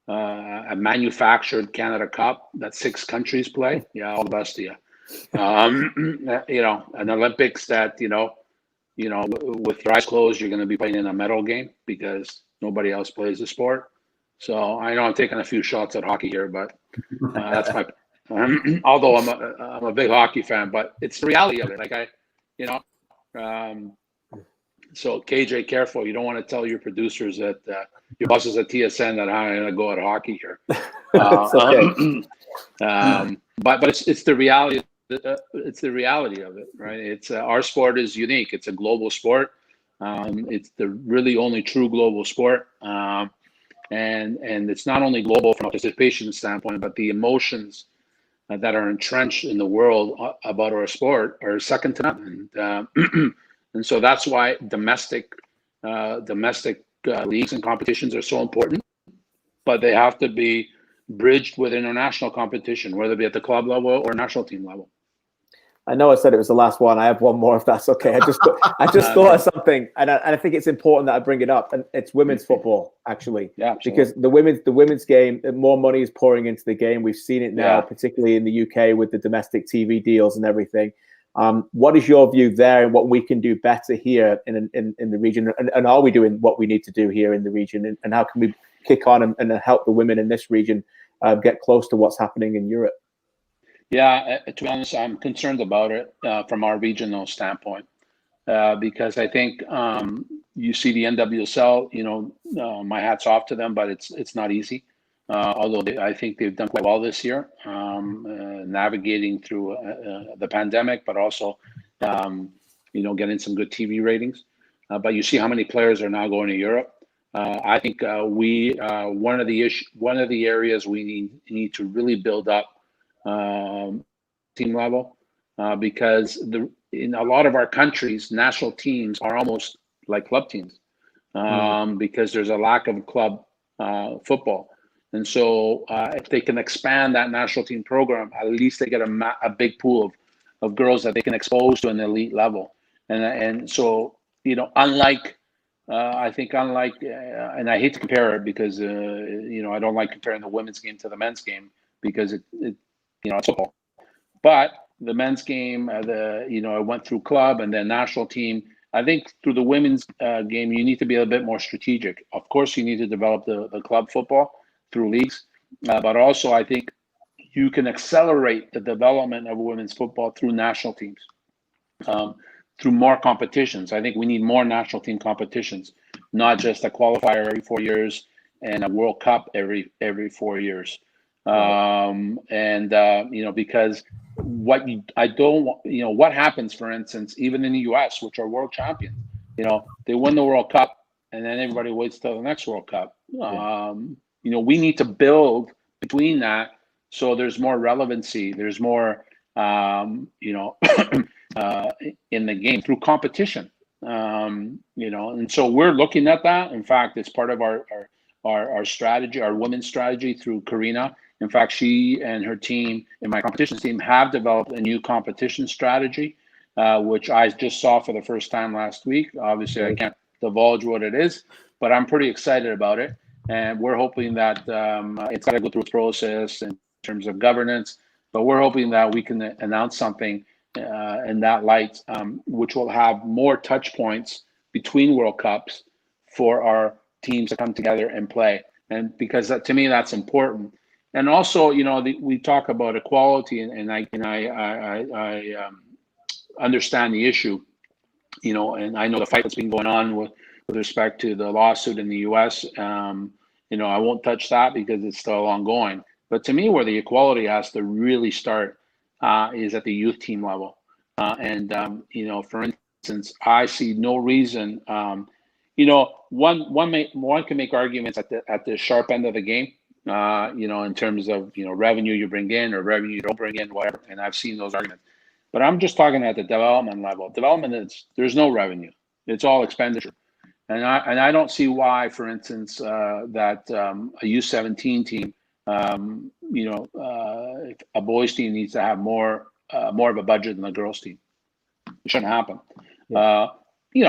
A manufactured Canada Cup that 6 countries play. Yeah, all the best to you. An Olympics that, with your eyes closed, you're going to be playing in a medal game because nobody else plays the sport. So I know I'm taking a few shots at hockey here, but that's my. Although I'm a big hockey fan, but it's the reality of it. Like so KJ, careful. You don't want to tell your producers that your bosses at TSN that I'm going to go at hockey here. It's okay. But it's the reality. It's the reality of it, right? It's our sport is unique. It's a global sport. It's the really only true global sport, and it's not only global from a participation standpoint, but the emotions that are entrenched in the world about our sport are second to none. And so that's why domestic leagues and competitions are so important, but they have to be bridged with international competition, whether it be at the club level or national team level. I know I said it was the last one. I have one more, if that's okay. I just thought of something, and I think it's important that I bring it up. And it's women's football, actually, because the women's game, more money is pouring into the game. We've seen it now, particularly in the UK with the domestic TV deals and everything. What is your view there, and what we can do better here in the region? And are we doing what we need to do here in the region? And how can we kick on and help the women in this region get close to what's happening in Europe? Yeah, to be honest, I'm concerned about it from our regional standpoint because I think you see the NWSL. My hat's off to them, but it's not easy. Although I think they've done quite well this year, navigating through the pandemic, but also getting some good TV ratings. But you see how many players are now going to Europe. I think one of the areas we need to really build up. Team level, because in a lot of our countries, national teams are almost like club teams because there's a lack of club football. And so if they can expand that national team program, at least they get a big pool of girls that they can expose to an elite level. And so, unlike, and I hate to compare it because, I don't like comparing the women's game to the men's game because it's football. But the men's game, I went through club and then national team. I think through the women's game, you need to be a bit more strategic. Of course, you need to develop the club football through leagues, but also I think you can accelerate the development of women's football through national teams, through more competitions. I think we need more national team competitions, not just a qualifier every 4 years and a World Cup every 4 years. Because what happens, for instance, even in the US, which are world champions, they win the World Cup and then everybody waits till the next World Cup. We need to build between that so there's more relevancy, there's more, in the game through competition, and so we're looking at that. In fact, it's part of our strategy, our women's strategy through Karina. In fact, she and her team and my competition team have developed a new competition strategy, which I just saw for the first time last week. Obviously, I can't divulge what it is, but I'm pretty excited about it. And we're hoping that it's got to go through a process in terms of governance, but we're hoping that we can announce something in that light, which will have more touch points between World Cups for our teams to come together and play. And because to me, that's important. And also, we talk about equality, and I understand the issue, and I know the fight that's been going on with respect to the lawsuit in the U.S. I won't touch that because it's still ongoing. But to me, where the equality has to really start is at the youth team level. For instance, I see no reason. One can make arguments at the sharp end of the game. In terms of, revenue you bring in or revenue you don't bring in, whatever. And I've seen those arguments. But I'm just talking at the development level. There's no revenue. It's all expenditure. And I don't see why, for instance, that a U17 team, a boys team needs to have more of a budget than a girls team. It shouldn't happen. Yeah.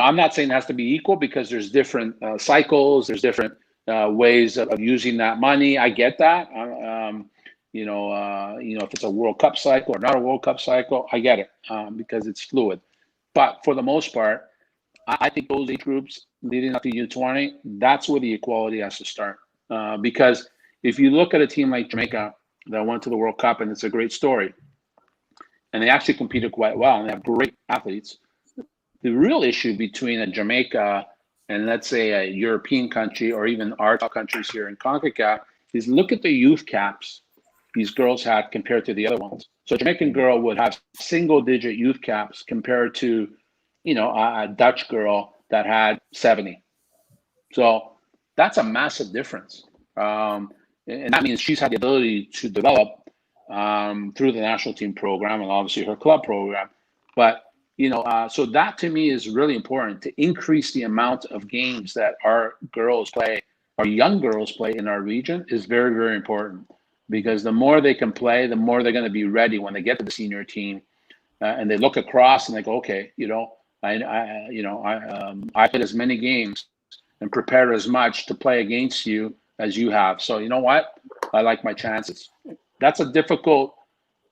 I'm not saying it has to be equal because there's different cycles. There's different ways of using that money. I get that. If it's a World Cup cycle or not a World Cup cycle, I get it because it's fluid. But for the most part, I think those age groups leading up to U20, that's where the equality has to start. Because if you look at a team like Jamaica that went to the World Cup, and it's a great story, and they actually competed quite well, and they have great athletes. The real issue between a Jamaica and, let's say, a European country, or even our top countries here in CONCACAF, is look at the youth caps these girls had compared to the other ones. So a Jamaican girl would have single-digit youth caps compared to, a Dutch girl that had 70. So that's a massive difference. And that means she's had the ability to develop through the national team program and obviously her club program. But, so that to me is really important, to increase the amount of games that our girls play, our young girls play in our region is very, very important, because the more they can play, the more they're going to be ready when they get to the senior team, and they look across and they go, okay, I played as many games and prepared as much to play against you as you have. So you know what? I like my chances. That's a difficult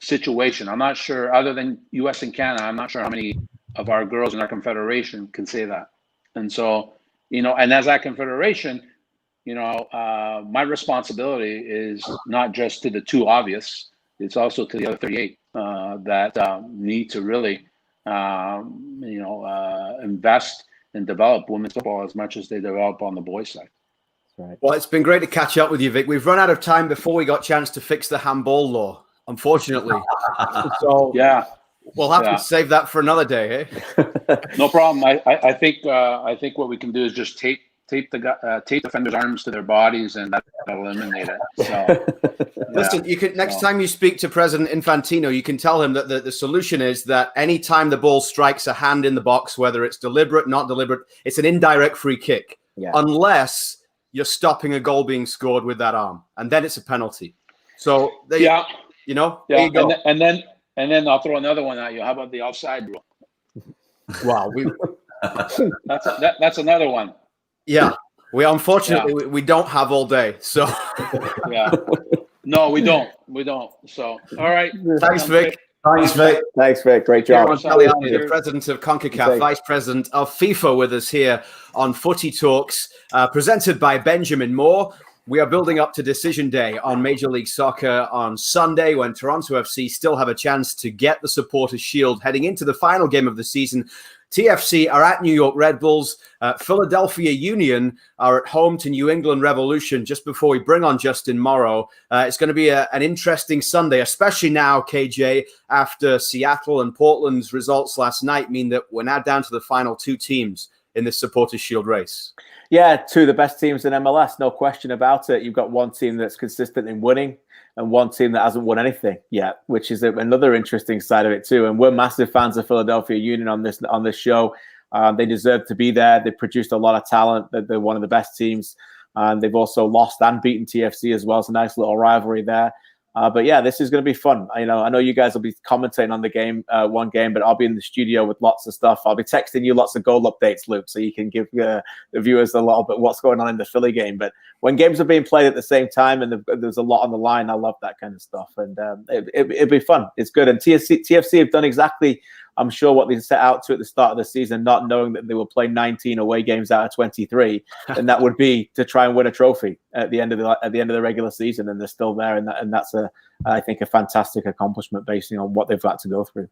situation. I'm not sure, other than U.S. and Canada, I'm not sure how many of our girls in our confederation can say that. And so, and as that confederation, my responsibility is not just to the two obvious, it's also to the other 38 that need to really, invest and develop women's football as much as they develop on the boys' side. Right. Well, it's been great to catch up with you, Vic. We've run out of time before we got a chance to fix the handball law, unfortunately. So yeah, we'll have to save that for another day, eh? No problem. I think what we can do is just tape defenders' arms to their bodies, and that'll eliminate it. So, listen, you can next time you speak to President Infantino, you can tell him that the solution is that anytime the ball strikes a hand in the box, whether it's deliberate, not deliberate, it's an indirect free kick, unless you're stopping a goal being scored with that arm, and then it's a penalty. So there you go. And then I'll throw another one at you. How about the offside rule? Wow, that's another one. Yeah, we unfortunately we don't have all day. So no, we don't. So all right, thanks, Vic. Thanks, Vic. Thanks, Vic. Great job. Caliani, the president of CONCACAF, vice president of FIFA, with us here on Footy Talks, presented by Benjamin Moore. We are building up to Decision Day on Major League Soccer on Sunday, when Toronto FC still have a chance to get the Supporters' Shield heading into the final game of the season. TFC are at New York Red Bulls. Philadelphia Union are at home to New England Revolution just before we bring on Justin Morrow. It's going to be an interesting Sunday, especially now, KJ, after Seattle and Portland's results last night mean that we're now down to the final two teams in this Supporters' Shield race. Yeah, two of the best teams in MLS, no question about it. You've got one team that's consistent in winning and one team that hasn't won anything yet, which is another interesting side of it too. And we're massive fans of Philadelphia Union on this show. They deserve to be there. They produced a lot of talent. They're one of the best teams. And they've also lost and beaten TFC as well. It's a nice little rivalry there. But yeah, this is going to be fun. I know you guys will be commentating on the game, one game, but I'll be in the studio with lots of stuff. I'll be texting you lots of goal updates, Luke, so you can give the viewers a little bit what's going on in the Philly game. But when games are being played at the same time and there's a lot on the line, I love that kind of stuff. And it'll be fun. It's good. And TFC have done exactly, I'm sure, what they set out to at the start of the season, not knowing that they will play 19 away games out of 23, and that would be to try and win a trophy at the end of the regular season, and they're still there, and that's I think a fantastic accomplishment based on what they've had to go through.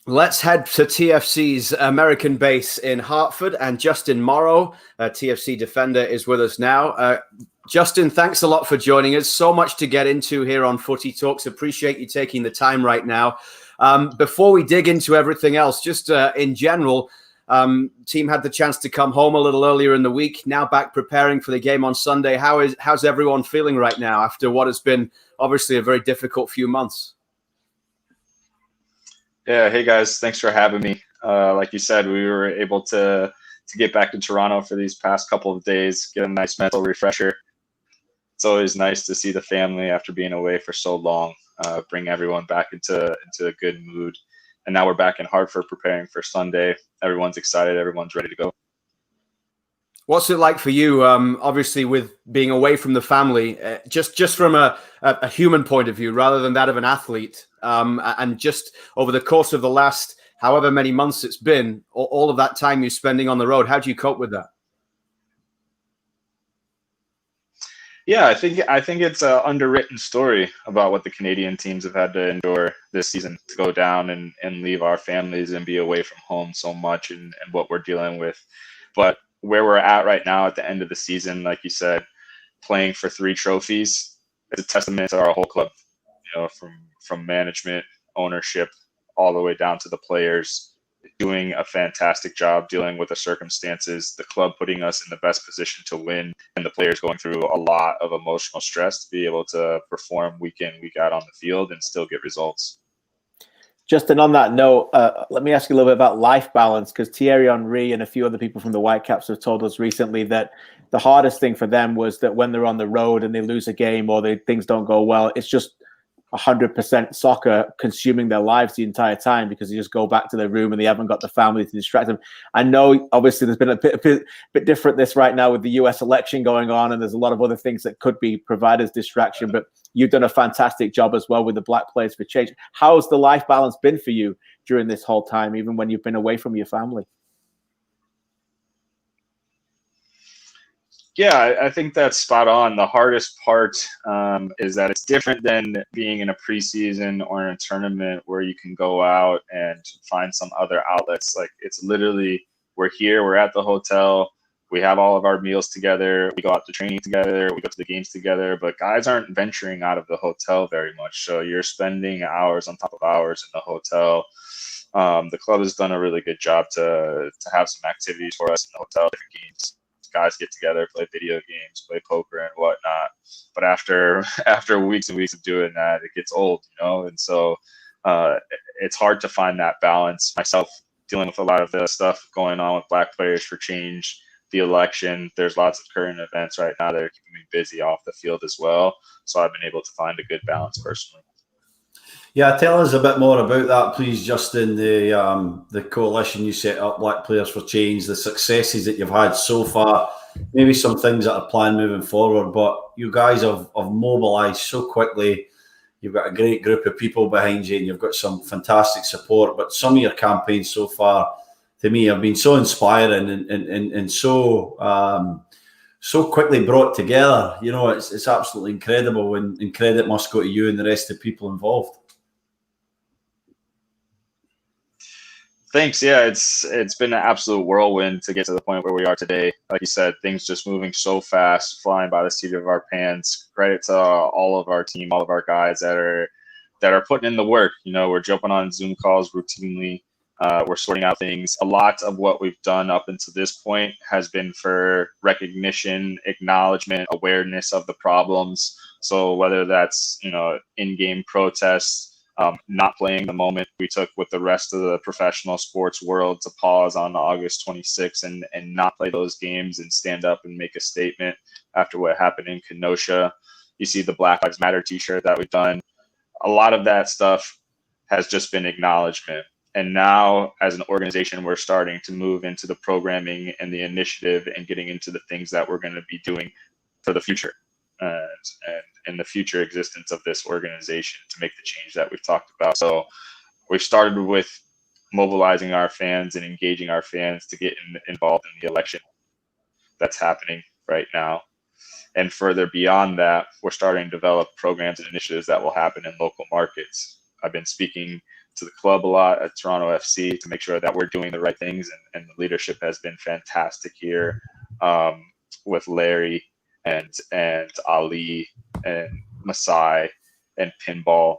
Let's head to TFC's American base in Hartford, and Justin Morrow, TFC defender, is with us now. Justin, thanks a lot for joining us. So much to get into here on Footy Talks. Appreciate you taking the time right now. Before we dig into everything else, just in general, team had the chance to come home a little earlier in the week. Now back preparing for the game on Sunday. How's everyone feeling right now after what has been obviously a very difficult few months? Yeah, hey guys, thanks for having me. Like you said, we were able to get back to Toronto for these past couple of days, get a nice mental refresher. It's always nice to see the family after being away for so long. Bring everyone back into a good mood. And now we're back in Hartford preparing for Sunday. Everyone's excited. Everyone's ready to go. What's it like for you, obviously, with being away from the family, just from a human point of view, rather than that of an athlete, and just over the course of the last however many months it's been, all of that time you're spending on the road, how do you cope with that? Yeah, I think it's an underwritten story about what the Canadian teams have had to endure this season to go down and leave our families and be away from home so much and what we're dealing with. But where we're at right now at the end of the season, like you said, playing for 3 trophies, it's a testament to our whole club, you know, from management, ownership, all the way down to the players, doing a fantastic job dealing with the circumstances, the club putting us in the best position to win, and the players going through a lot of emotional stress to be able to perform week in, week out on the field and still get results. Justin, on that note, let me ask you a little bit about life balance, because Thierry Henry and a few other people from the Whitecaps have told us recently that the hardest thing for them was that when they're on the road and they lose a game or things don't go well, it's just 100% soccer consuming their lives the entire time, because they just go back to their room and they haven't got the family to distract them. I know obviously there's been a bit different this right now with the US election going on, and there's a lot of other things that could be provided as distraction, but you've done a fantastic job as well with the Black Players for Change. How's the life balance been for you during this whole time, even when you've been away from your family? Yeah, I think that's spot on. The hardest part is that it's different than being in a preseason or in a tournament where you can go out and find some other outlets. Like, it's literally, we're here, we're at the hotel, we have all of our meals together, we go out to training together, we go to the games together, but guys aren't venturing out of the hotel very much. So you're spending hours on top of hours in the hotel. The club has done a really good job to have some activities for us in the hotel, different games. Guys get together, play video games, play poker and whatnot. But after weeks and weeks of doing that, it gets old, you know? And so it's hard to find that balance. Myself, dealing with a lot of the stuff going on with Black Players for Change, the election, there's lots of current events right now that are keeping me busy off the field as well. So I've been able to find a good balance personally. Yeah, tell us a bit more about that, please, Justin. The coalition you set up, Black Players for Change, the successes that you've had so far, maybe some things that are planned moving forward. But you guys have mobilised so quickly. You've got a great group of people behind you, and you've got some fantastic support. But some of your campaigns so far, to me, have been so inspiring and so quickly brought together. You know, it's absolutely incredible, and credit must go to you and the rest of the people involved. Thanks. Yeah, it's been an absolute whirlwind to get to the point where we are today. Like you said, things just moving so fast, flying by the seat of our pants. Credit to all of our team, all of our guys that are putting in the work. You know, we're jumping on Zoom calls routinely. We're sorting out things. A lot of what we've done up until this point has been for recognition, acknowledgement, awareness of the problems. So whether that's, you know, in-game protests, not playing the moment we took with the rest of the professional sports world to pause on August 26th and not play those games and stand up and make a statement after what happened in Kenosha. You see the Black Lives Matter t-shirt that we've done. A lot of that stuff has just been acknowledgement. And now as an organization, we're starting to move into the programming and the initiative and getting into the things that we're going to be doing for the future. And the future existence of this organization to make the change that we've talked about. So we've started with mobilizing our fans and engaging our fans to get involved in the election that's happening right now. And further beyond that, we're starting to develop programs and initiatives that will happen in local markets. I've been speaking to the club a lot at Toronto FC to make sure that we're doing the right things. And the leadership has been fantastic here with Larry and Ali and Masai and Pinball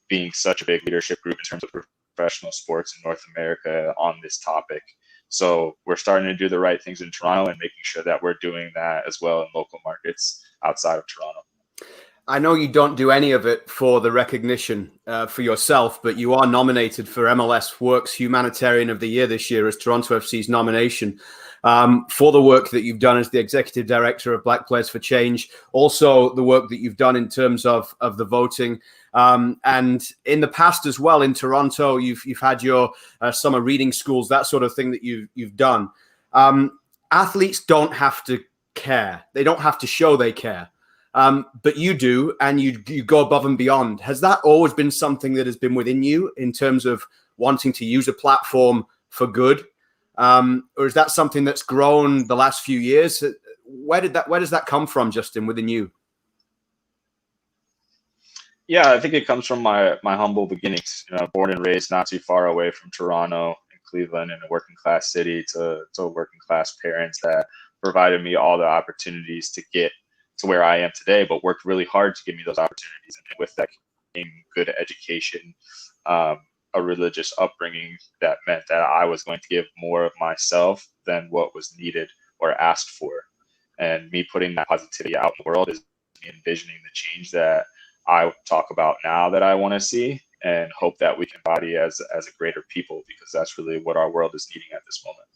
being such a big leadership group in terms of professional sports in North America on this topic. So we're starting to do the right things in Toronto and making sure that we're doing that as well in local markets outside of Toronto. I know you don't do any of it for the recognition for yourself, but you are nominated for MLS Works Humanitarian of the Year this year as Toronto FC's nomination for the work that you've done as the executive director of Black Players for Change, also the work that you've done in terms of the voting. And in the past as well in Toronto, you've had your summer reading schools, that sort of thing that you've done. Athletes don't have to care. They don't have to show they care. But you do, and you go above and beyond. Has that always been something that has been within you in terms of wanting to use a platform for good? Or is that something that's grown the last few years? Where does that come from, Justin, within you? Yeah, I think it comes from my humble beginnings. Born and raised not too far away from Toronto and Cleveland, in a working class city, to working class parents that provided me all the opportunities to get to where I am today, but worked really hard to give me those opportunities. And with that came good education, a religious upbringing that meant that I was going to give more of myself than what was needed or asked for. And me putting that positivity out in the world is me envisioning the change that I talk about now that I want to see, and hope that we can embody as a greater people, because that's really what our world is needing at this moment.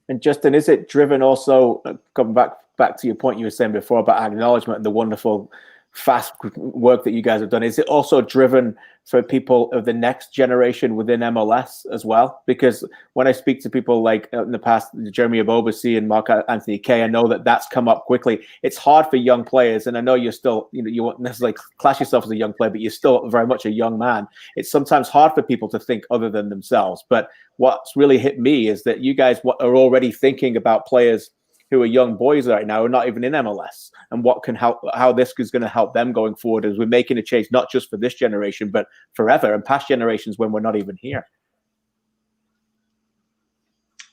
And Justin, is it driven also, coming back to your point you were saying before about acknowledgement and the wonderful fast work that you guys have done, is it also driven for people of the next generation within MLS as well? Because when I speak to people like in the past, Jeremy Abobasi and Mark Anthony Kay, I know that that's come up quickly. It's hard for young players, and I know you're still, you won't necessarily class yourself as a young player, but you're still very much a young man. It's sometimes hard for people to think other than themselves. But what's really hit me is that you guys are already thinking about players who are young boys right now, are not even in MLS, and what can help, how this is going to help them going forward as we're making a change, not just for this generation, but forever and past generations when we're not even here.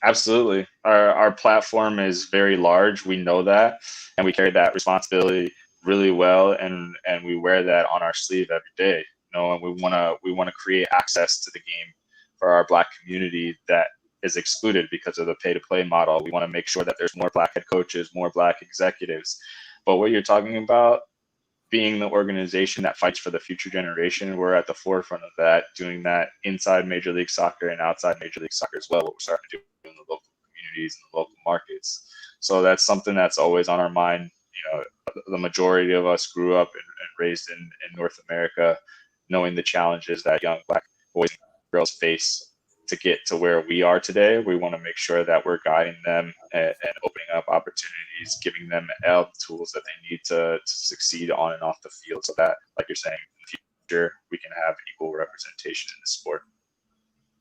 Absolutely. Our platform is very large. We know that, and we carry that responsibility really well, and we wear that on our sleeve every day. And we want to create access to the game for our Black community that is excluded because of the pay-to-play model. We want to make sure that there's more Black head coaches, more Black executives. But what you're talking about, being the organization that fights for the future generation, we're at the forefront of that, doing that inside Major League Soccer and outside Major League Soccer as well, what we're starting to do in the local communities and the local markets. So that's something that's always on our mind. The majority of us grew up and raised in North America, knowing the challenges that young Black boys and girls face to get to where we are today. We want to make sure that we're guiding them and opening up opportunities, giving them all the tools that they need to succeed on and off the field, so that, like you're saying, in the future, we can have equal representation in the sport.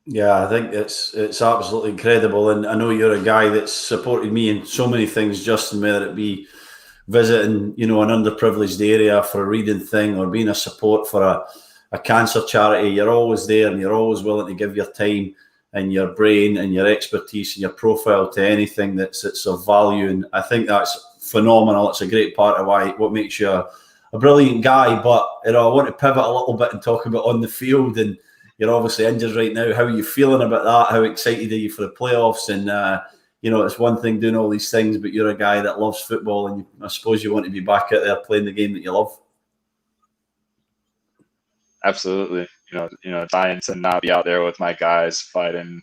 Yeah, I think it's absolutely incredible. And I know you're a guy that's supported me in so many things, Justin, whether it be visiting, an underprivileged area for a reading thing, or being a support for a cancer charity. You're always there, and you're always willing to give your time and your brain and your expertise and your profile to anything that's of value. And I think that's phenomenal. It's a great part of what makes you a brilliant guy. But I want to pivot a little bit and talk about on the field. And you're obviously injured right now. How are you feeling about that? How excited are you for the playoffs? And it's one thing doing all these things, but you're a guy that loves football, and I suppose you want to be back out there playing the game that you love. Absolutely. Dying to not be out there with my guys fighting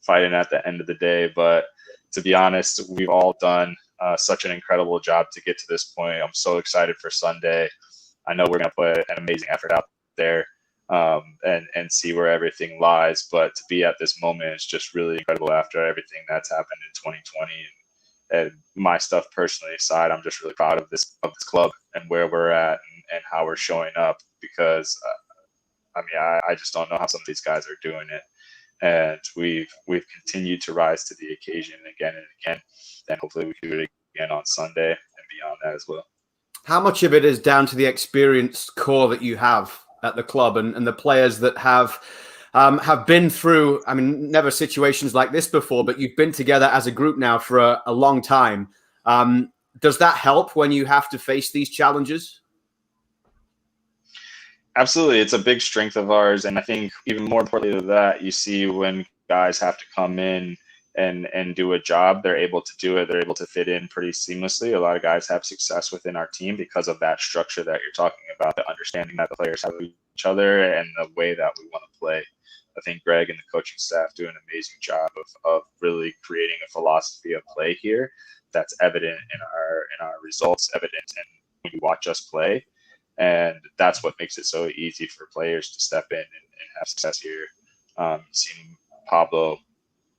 at the end of the day. But to be honest, we've all done such an incredible job to get to this point. I'm so excited for Sunday. I know we're going to put an amazing effort out there and see where everything lies. But to be at this moment is just really incredible after everything that's happened in 2020. And my stuff personally aside, I'm just really proud of this club and where we're at and how we're showing up, because I just don't know how some of these guys are doing it, and we've continued to rise to the occasion again and again, and hopefully we can do it again on Sunday and beyond that as well. How much of it is down to the experienced core that you have at the club and the players that have been through, never situations like this before, but you've been together as a group now for a long time. Does that help when you have to face these challenges? Absolutely. It's a big strength of ours. And I think even more importantly than that, you see when guys have to come in and do a job, they're able to do it. They're able to fit in pretty seamlessly. A lot of guys have success within our team because of that structure that you're talking about, the understanding that the players have of each other and the way that we want to play. I think Greg and the coaching staff do an amazing job of really creating a philosophy of play here that's evident in our results, evident in when you watch us play. And that's what makes it so easy for players to step in and have success here. Seeing Pablo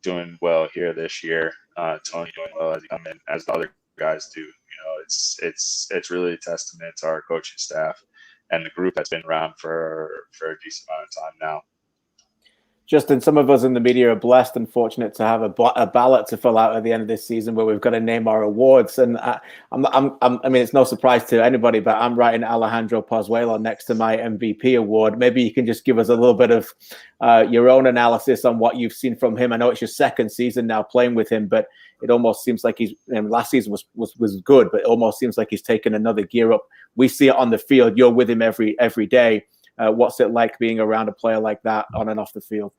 doing well here this year, Tony doing well as he come in, as the other guys do. It's really a testament to our coaching staff and the group that's been around for a decent amount of time now. Justin, some of us in the media are blessed and fortunate to have a ballot to fill out at the end of this season where we've got to name our awards. And I mean, it's no surprise to anybody, but I'm writing Alejandro Pozuelo next to my MVP award. Maybe you can just give us a little bit of your own analysis on what you've seen from him. I know it's your second season now playing with him, but it almost seems like last season was good, but it almost seems like he's taken another gear up. We see it on the field. You're with him every day. What's it like being around a player like that on and off the field?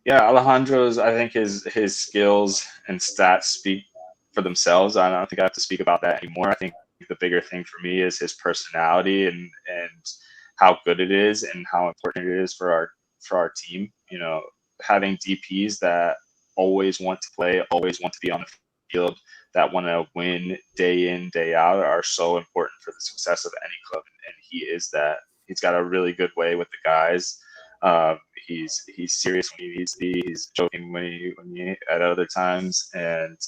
Yeah, Alejandro's, I think his skills and stats speak for themselves. I don't think I have to speak about that anymore. I think the bigger thing for me is his personality and how good it is and how important it is for our team. You know, having DPs that always want to play, always want to be on the field, that want to win day in, day out are so important for the success of any club. And he is that. He's got a really good way with the guys. He's serious when he needs to be. He's joking when he at other times, and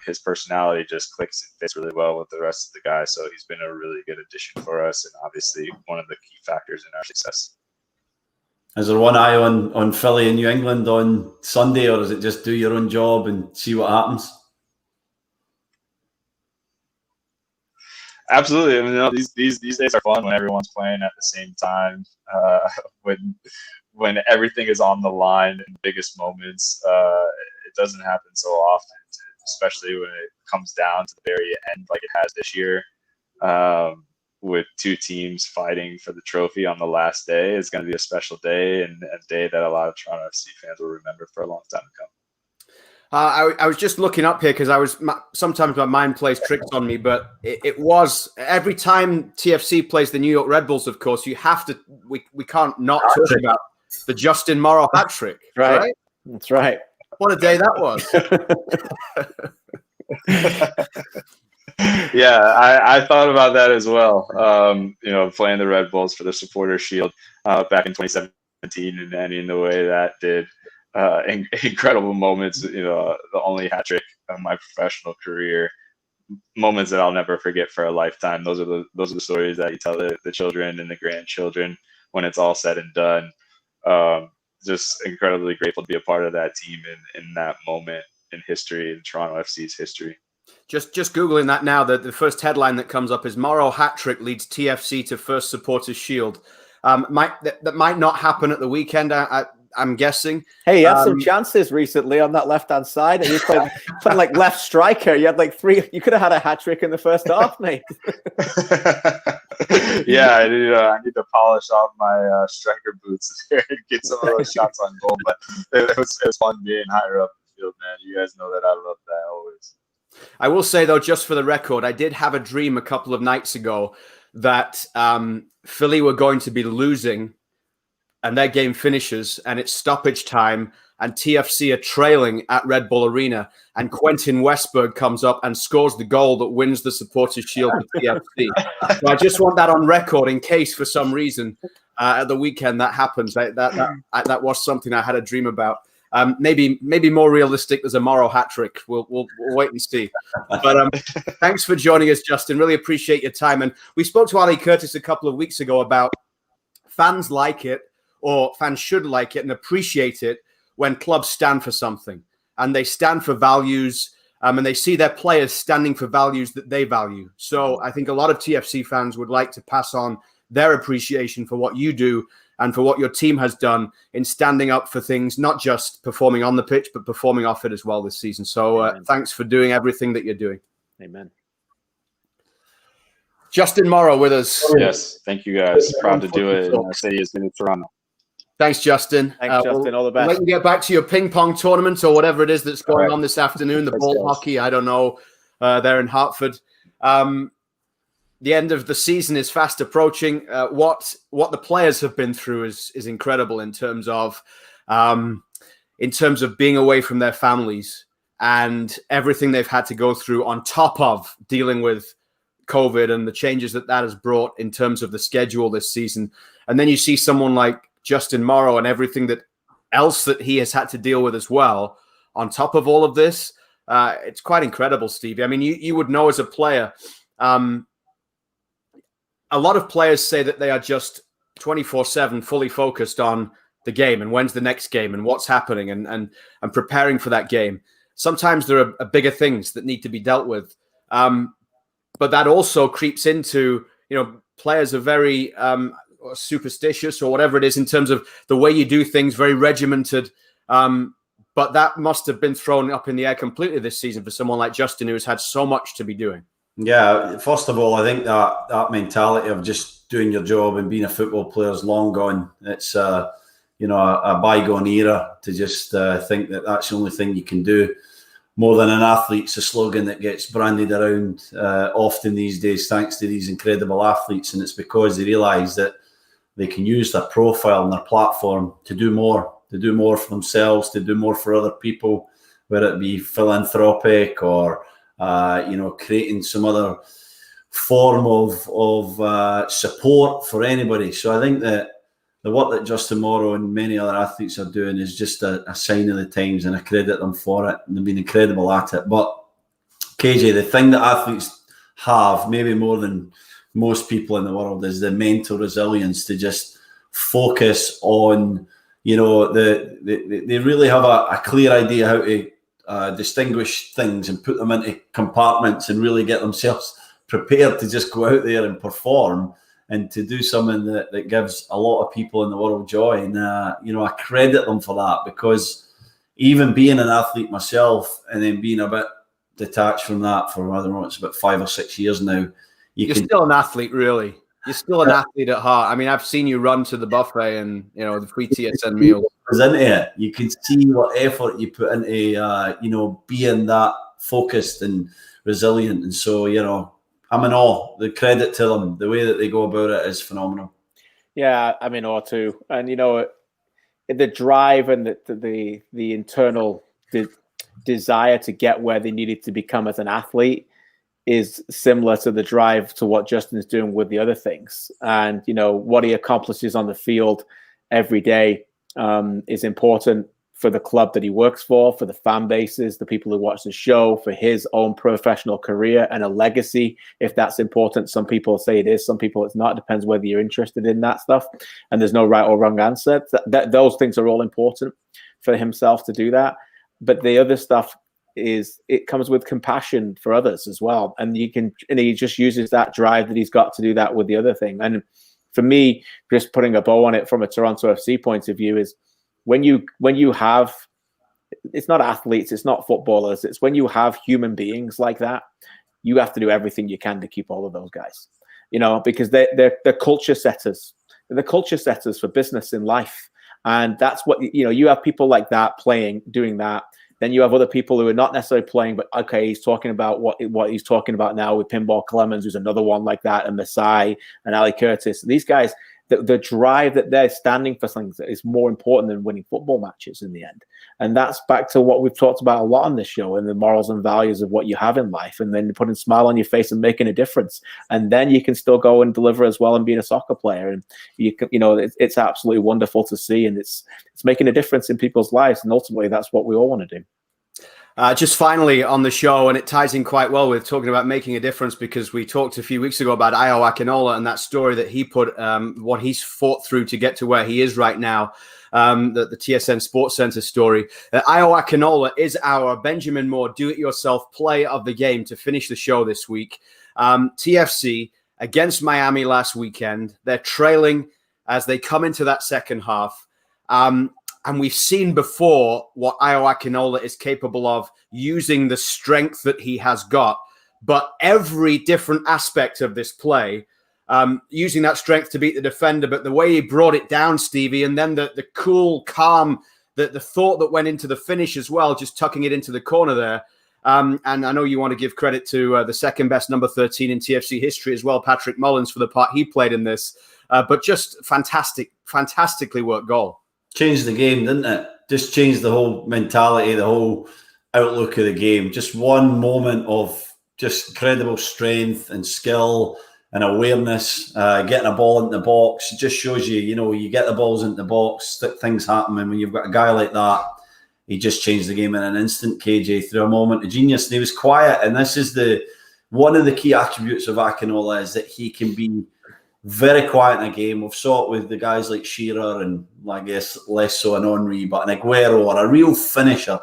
his personality just clicks and fits really well with the rest of the guys. So he's been a really good addition for us, and obviously one of the key factors in our success. Is there one eye on Philly in New England on Sunday, or is it just do your own job and see what happens? Absolutely. I mean, these days are fun when everyone's playing at the same time. When everything is on the line in the biggest moments, it doesn't happen so often, especially when it comes down to the very end, like it has this year, with two teams fighting for the trophy on the last day. It's going to be a special day, and a day that a lot of Toronto FC fans will remember for a long time to come. I was just looking up here because sometimes my mind plays tricks on me, but it was every time TFC plays the New York Red Bulls, of course, we can't not talk about the Justin Morrow hat trick. Right? That's right. What a day that was. Yeah, I thought about that as well. Playing the Red Bulls for the Supporters Shield back in 2017 and ending the way that did. Incredible moments, the only hat trick of my professional career, moments that I'll never forget for a lifetime. Those are the stories that you tell the children and the grandchildren when it's all said and done. Just incredibly grateful to be a part of that team in that moment in history, in Toronto FC's history. Just Googling that now, the first headline that comes up is Morrow hat trick leads TFC to first Supporters Shield. That might not happen at the weekend. I'm guessing. Hey, you had some chances recently on that left-hand side, and you playing like left striker. You had like three. You could have had a hat trick in the first half, mate. Yeah, I need to polish off my striker boots and get some of those shots on goal. But it was fun being higher up in the field, man. You guys know that I love that always. I will say though, just for the record, I did have a dream a couple of nights ago that Philly were going to be losing. And their game finishes, and it's stoppage time, and TFC are trailing at Red Bull Arena, and Quentin Westberg comes up and scores the goal that wins the Supporters Shield for TFC. So I just want that on record in case, for some reason, at the weekend that happens. That was something I had a dream about. Maybe more realistic. There's a Morrow hat trick. We'll wait and see. But thanks for joining us, Justin. Really appreciate your time. And we spoke to Ali Curtis a couple of weeks ago about fans like it. Or fans should like it and appreciate it when clubs stand for something and they stand for values and they see their players standing for values that they value. So I think a lot of TFC fans would like to pass on their appreciation for what you do and for what your team has done in standing up for things, not just performing on the pitch, but performing off it as well this season. So thanks for doing everything that you're doing. Amen. Justin Morrow with us. Yes, thank you guys. Proud to do it. Our city has been in Toronto. Thanks, Justin. Thanks, Justin. All the best. Let you get back to your ping pong tournament or whatever it is that's going on this afternoon. The ball hockey, I don't know. There in Hartford. The end of the season is fast approaching. What the players have been through is incredible in terms of being away from their families and everything they've had to go through on top of dealing with COVID and the changes that has brought in terms of the schedule this season. And then you see someone like Justin Morrow and everything else that he has had to deal with as well. On top of all of this, it's quite incredible, Stevie. I mean, you would know as a player, a lot of players say that they are just 24/7 fully focused on the game and when's the next game and what's happening and preparing for that game. Sometimes there are bigger things that need to be dealt with. But that also creeps into, players are very superstitious or whatever it is in terms of the way you do things, very regimented. But that must have been thrown up in the air completely this season for someone like Justin, who has had so much to be doing. Yeah, first of all, I think that mentality of just doing your job and being a football player is long gone. It's a bygone era to just think that that's the only thing you can do. More than an athlete's a slogan that gets branded around often these days, thanks to these incredible athletes, and it's because they realise that they can use their profile and their platform to do more for themselves, to do more for other people, whether it be philanthropic or creating some other form of support for anybody. So I think that the work that Justin Morrow and many other athletes are doing is just a sign of the times, and I credit them for it. And they've been incredible at it. But KJ, the thing that athletes have, maybe more than most people in the world, is the mental resilience to just focus on, they really have a clear idea how to distinguish things and put them into compartments and really get themselves prepared to just go out there and perform and to do something that gives a lot of people in the world joy. And, I credit them for that, because even being an athlete myself and then being a bit detached from that for, I don't know, it's about 5 or 6 years now. You're still an athlete, really. You're still an athlete at heart. I mean, I've seen you run to the buffet and, the free TSN meal. Into it. You can see what effort you put into, being that focused and resilient. And so, I'm in awe. The credit to them, the way that they go about it is phenomenal. Yeah, I'm in awe too. And the drive and the internal desire to get where they needed to become as an athlete is similar to the drive to what Justin is doing with the other things. And what he accomplishes on the field every day is important for the club that he works for the fan bases, the people who watch the show, for his own professional career and a legacy, if that's important. Some people say it is, some people it's not. It depends whether you're interested in that stuff. And there's no right or wrong answer. Those things are all important for himself to do that. But the other stuff it comes with compassion for others as well. And he just uses that drive that he's got to do that with the other thing. And for me, just putting a bow on it from a Toronto FC point of view is, when you have, it's not athletes, it's not footballers, it's when you have human beings like that, you have to do everything you can to keep all of those guys, because they're culture setters. They're culture setters for business in life. And that's what, you have people like that doing that. Then you have other people who are not necessarily playing, but okay, he's talking about what he's talking about now with Pinball Clemens, who's another one like that, and Masai and Ali Curtis. These guys, the drive that they're standing for things that is more important than winning football matches in the end. And that's back to what we've talked about a lot on this show, and the morals and values of what you have in life, and then putting a smile on your face and making a difference. And then you can still go and deliver as well and being a soccer player. And it's absolutely wonderful to see, and it's making a difference in people's lives. And ultimately, that's what we all want to do. Just finally on the show, and it ties in quite well with talking about making a difference, because we talked a few weeks ago about Ayo Akinola and that story that he put, what he's fought through to get to where he is right now, the TSN Sports Center story. Ayo Akinola is our Benjamin Moore do-it-yourself play of the game to finish the show this week. TFC against Miami last weekend. They're trailing as they come into that second half. And we've seen before what Ayo Akinola is capable of using the strength that he has got. But every different aspect of this play, using that strength to beat the defender, but the way he brought it down, Stevie, and then the cool, calm, the thought that went into the finish as well, just tucking it into the corner there. And I know you want to give credit to the second best number 13 in TFC history as well, Patrick Mullins, for the part he played in this. But just fantastically worked goal. Changed the game, didn't it? Just changed the whole mentality, the whole outlook of the game. Just one moment of just incredible strength and skill and awareness, getting a ball into the box. It just shows you, you get the balls into the box, things happen. And when you've got a guy like that, he just changed the game in an instant, KJ, through a moment of genius. And he was quiet. And this is one of the key attributes of Akinola, is that he can be very quiet in a game. We've saw it with the guys like Shearer and I guess less so an Henry, but an Aguero or a real finisher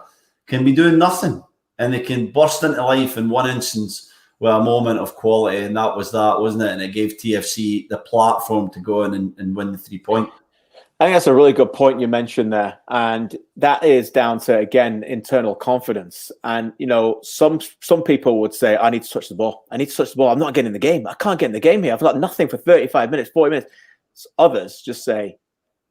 can be doing nothing, and they can burst into life in one instance with a moment of quality, and that was that, wasn't it? And it gave TFC the platform to go in and win the 3 point. I think that's a really good point you mentioned there. And that is down to, again, internal confidence. And, you know, some people would say, I need to touch the ball. I need to touch the ball. I'm not getting in the game. I can't get in the game here. I've got nothing for 35 minutes, 40 minutes. Others just say,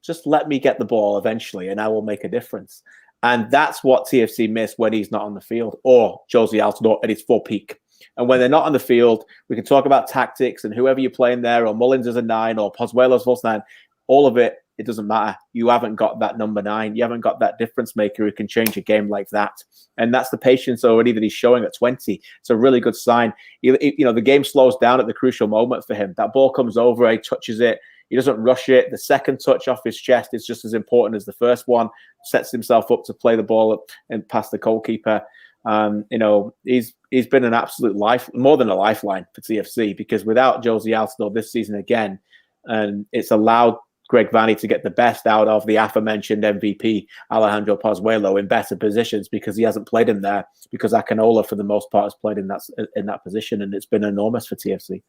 just let me get the ball eventually and I will make a difference. And that's what TFC miss when he's not on the field, or Josie Altidore at his full peak. And when they're not on the field, we can talk about tactics and whoever you're playing there, or Mullins as a 9, or Pozuelo's false 9, all of it. It doesn't matter. You haven't got that number 9. You haven't got that difference maker who can change a game like that. And that's the patience already that he's showing at 20. It's a really good sign. You know, the game slows down at the crucial moment for him. That ball comes over, he touches it. He doesn't rush it. The second touch off his chest is just as important as the first one. Sets himself up to play the ball up and past the goalkeeper. You know, he's been an absolute more than a lifeline for TFC, because without Josie Altidore this season again, and it's allowed Greg Vanney to get the best out of the aforementioned MVP Alejandro Pozuelo in better positions, because he hasn't played him there, because Akinola for the most part has played in that position, and it's been enormous for TFC.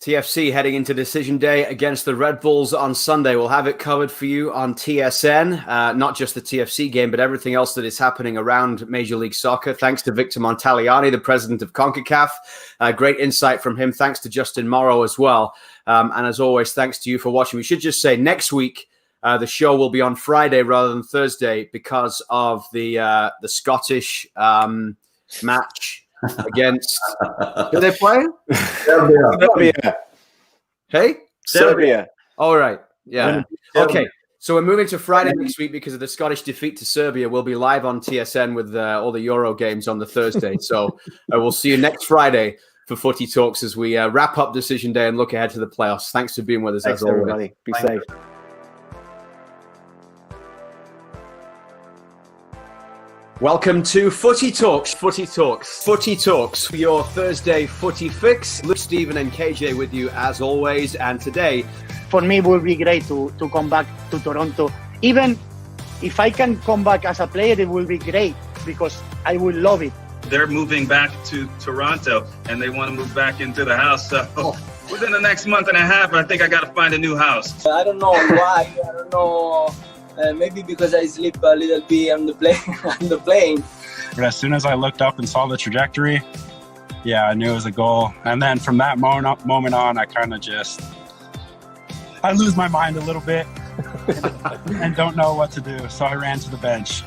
TFC heading into decision day against the Red Bulls on Sunday. We'll have it covered for you on TSN, not just the TFC game, but everything else that is happening around Major League Soccer. Thanks to Victor Montaliani, the president of CONCACAF. Great insight from him. Thanks to Justin Morrow as well. And as always, thanks to you for watching. We should just say next week, the show will be on Friday rather than Thursday because of the Scottish match against... Who they play? Serbia. Hey? Serbia. All right. Yeah. Okay. So we're moving to Friday next week because of the Scottish defeat to Serbia. We'll be live on TSN with all the Euro games on the Thursday. So we'll see you next Friday for Footy Talks as we wrap up decision day and look ahead to the playoffs. Thanks for being with us. Thanks, as always. everybody. Be safe. Welcome to Footy Talks. Footy Talks. Footy Talks for your Thursday footy fix. Luke, Stephen and KJ with you as always. And today, for me, it would be great to come back to Toronto. Even if I can come back as a player, it will be great because I will love it. They're moving back to Toronto and they want to move back into the house. So within the next month and a half, I think I got to find a new house. I don't know why. I don't know. Maybe because I sleep a little bit on the plane. But as soon as I looked up and saw the trajectory, yeah, I knew it was a goal. And then from that moment on, I kind of I lose my mind a little bit and don't know what to do. So I ran to the bench.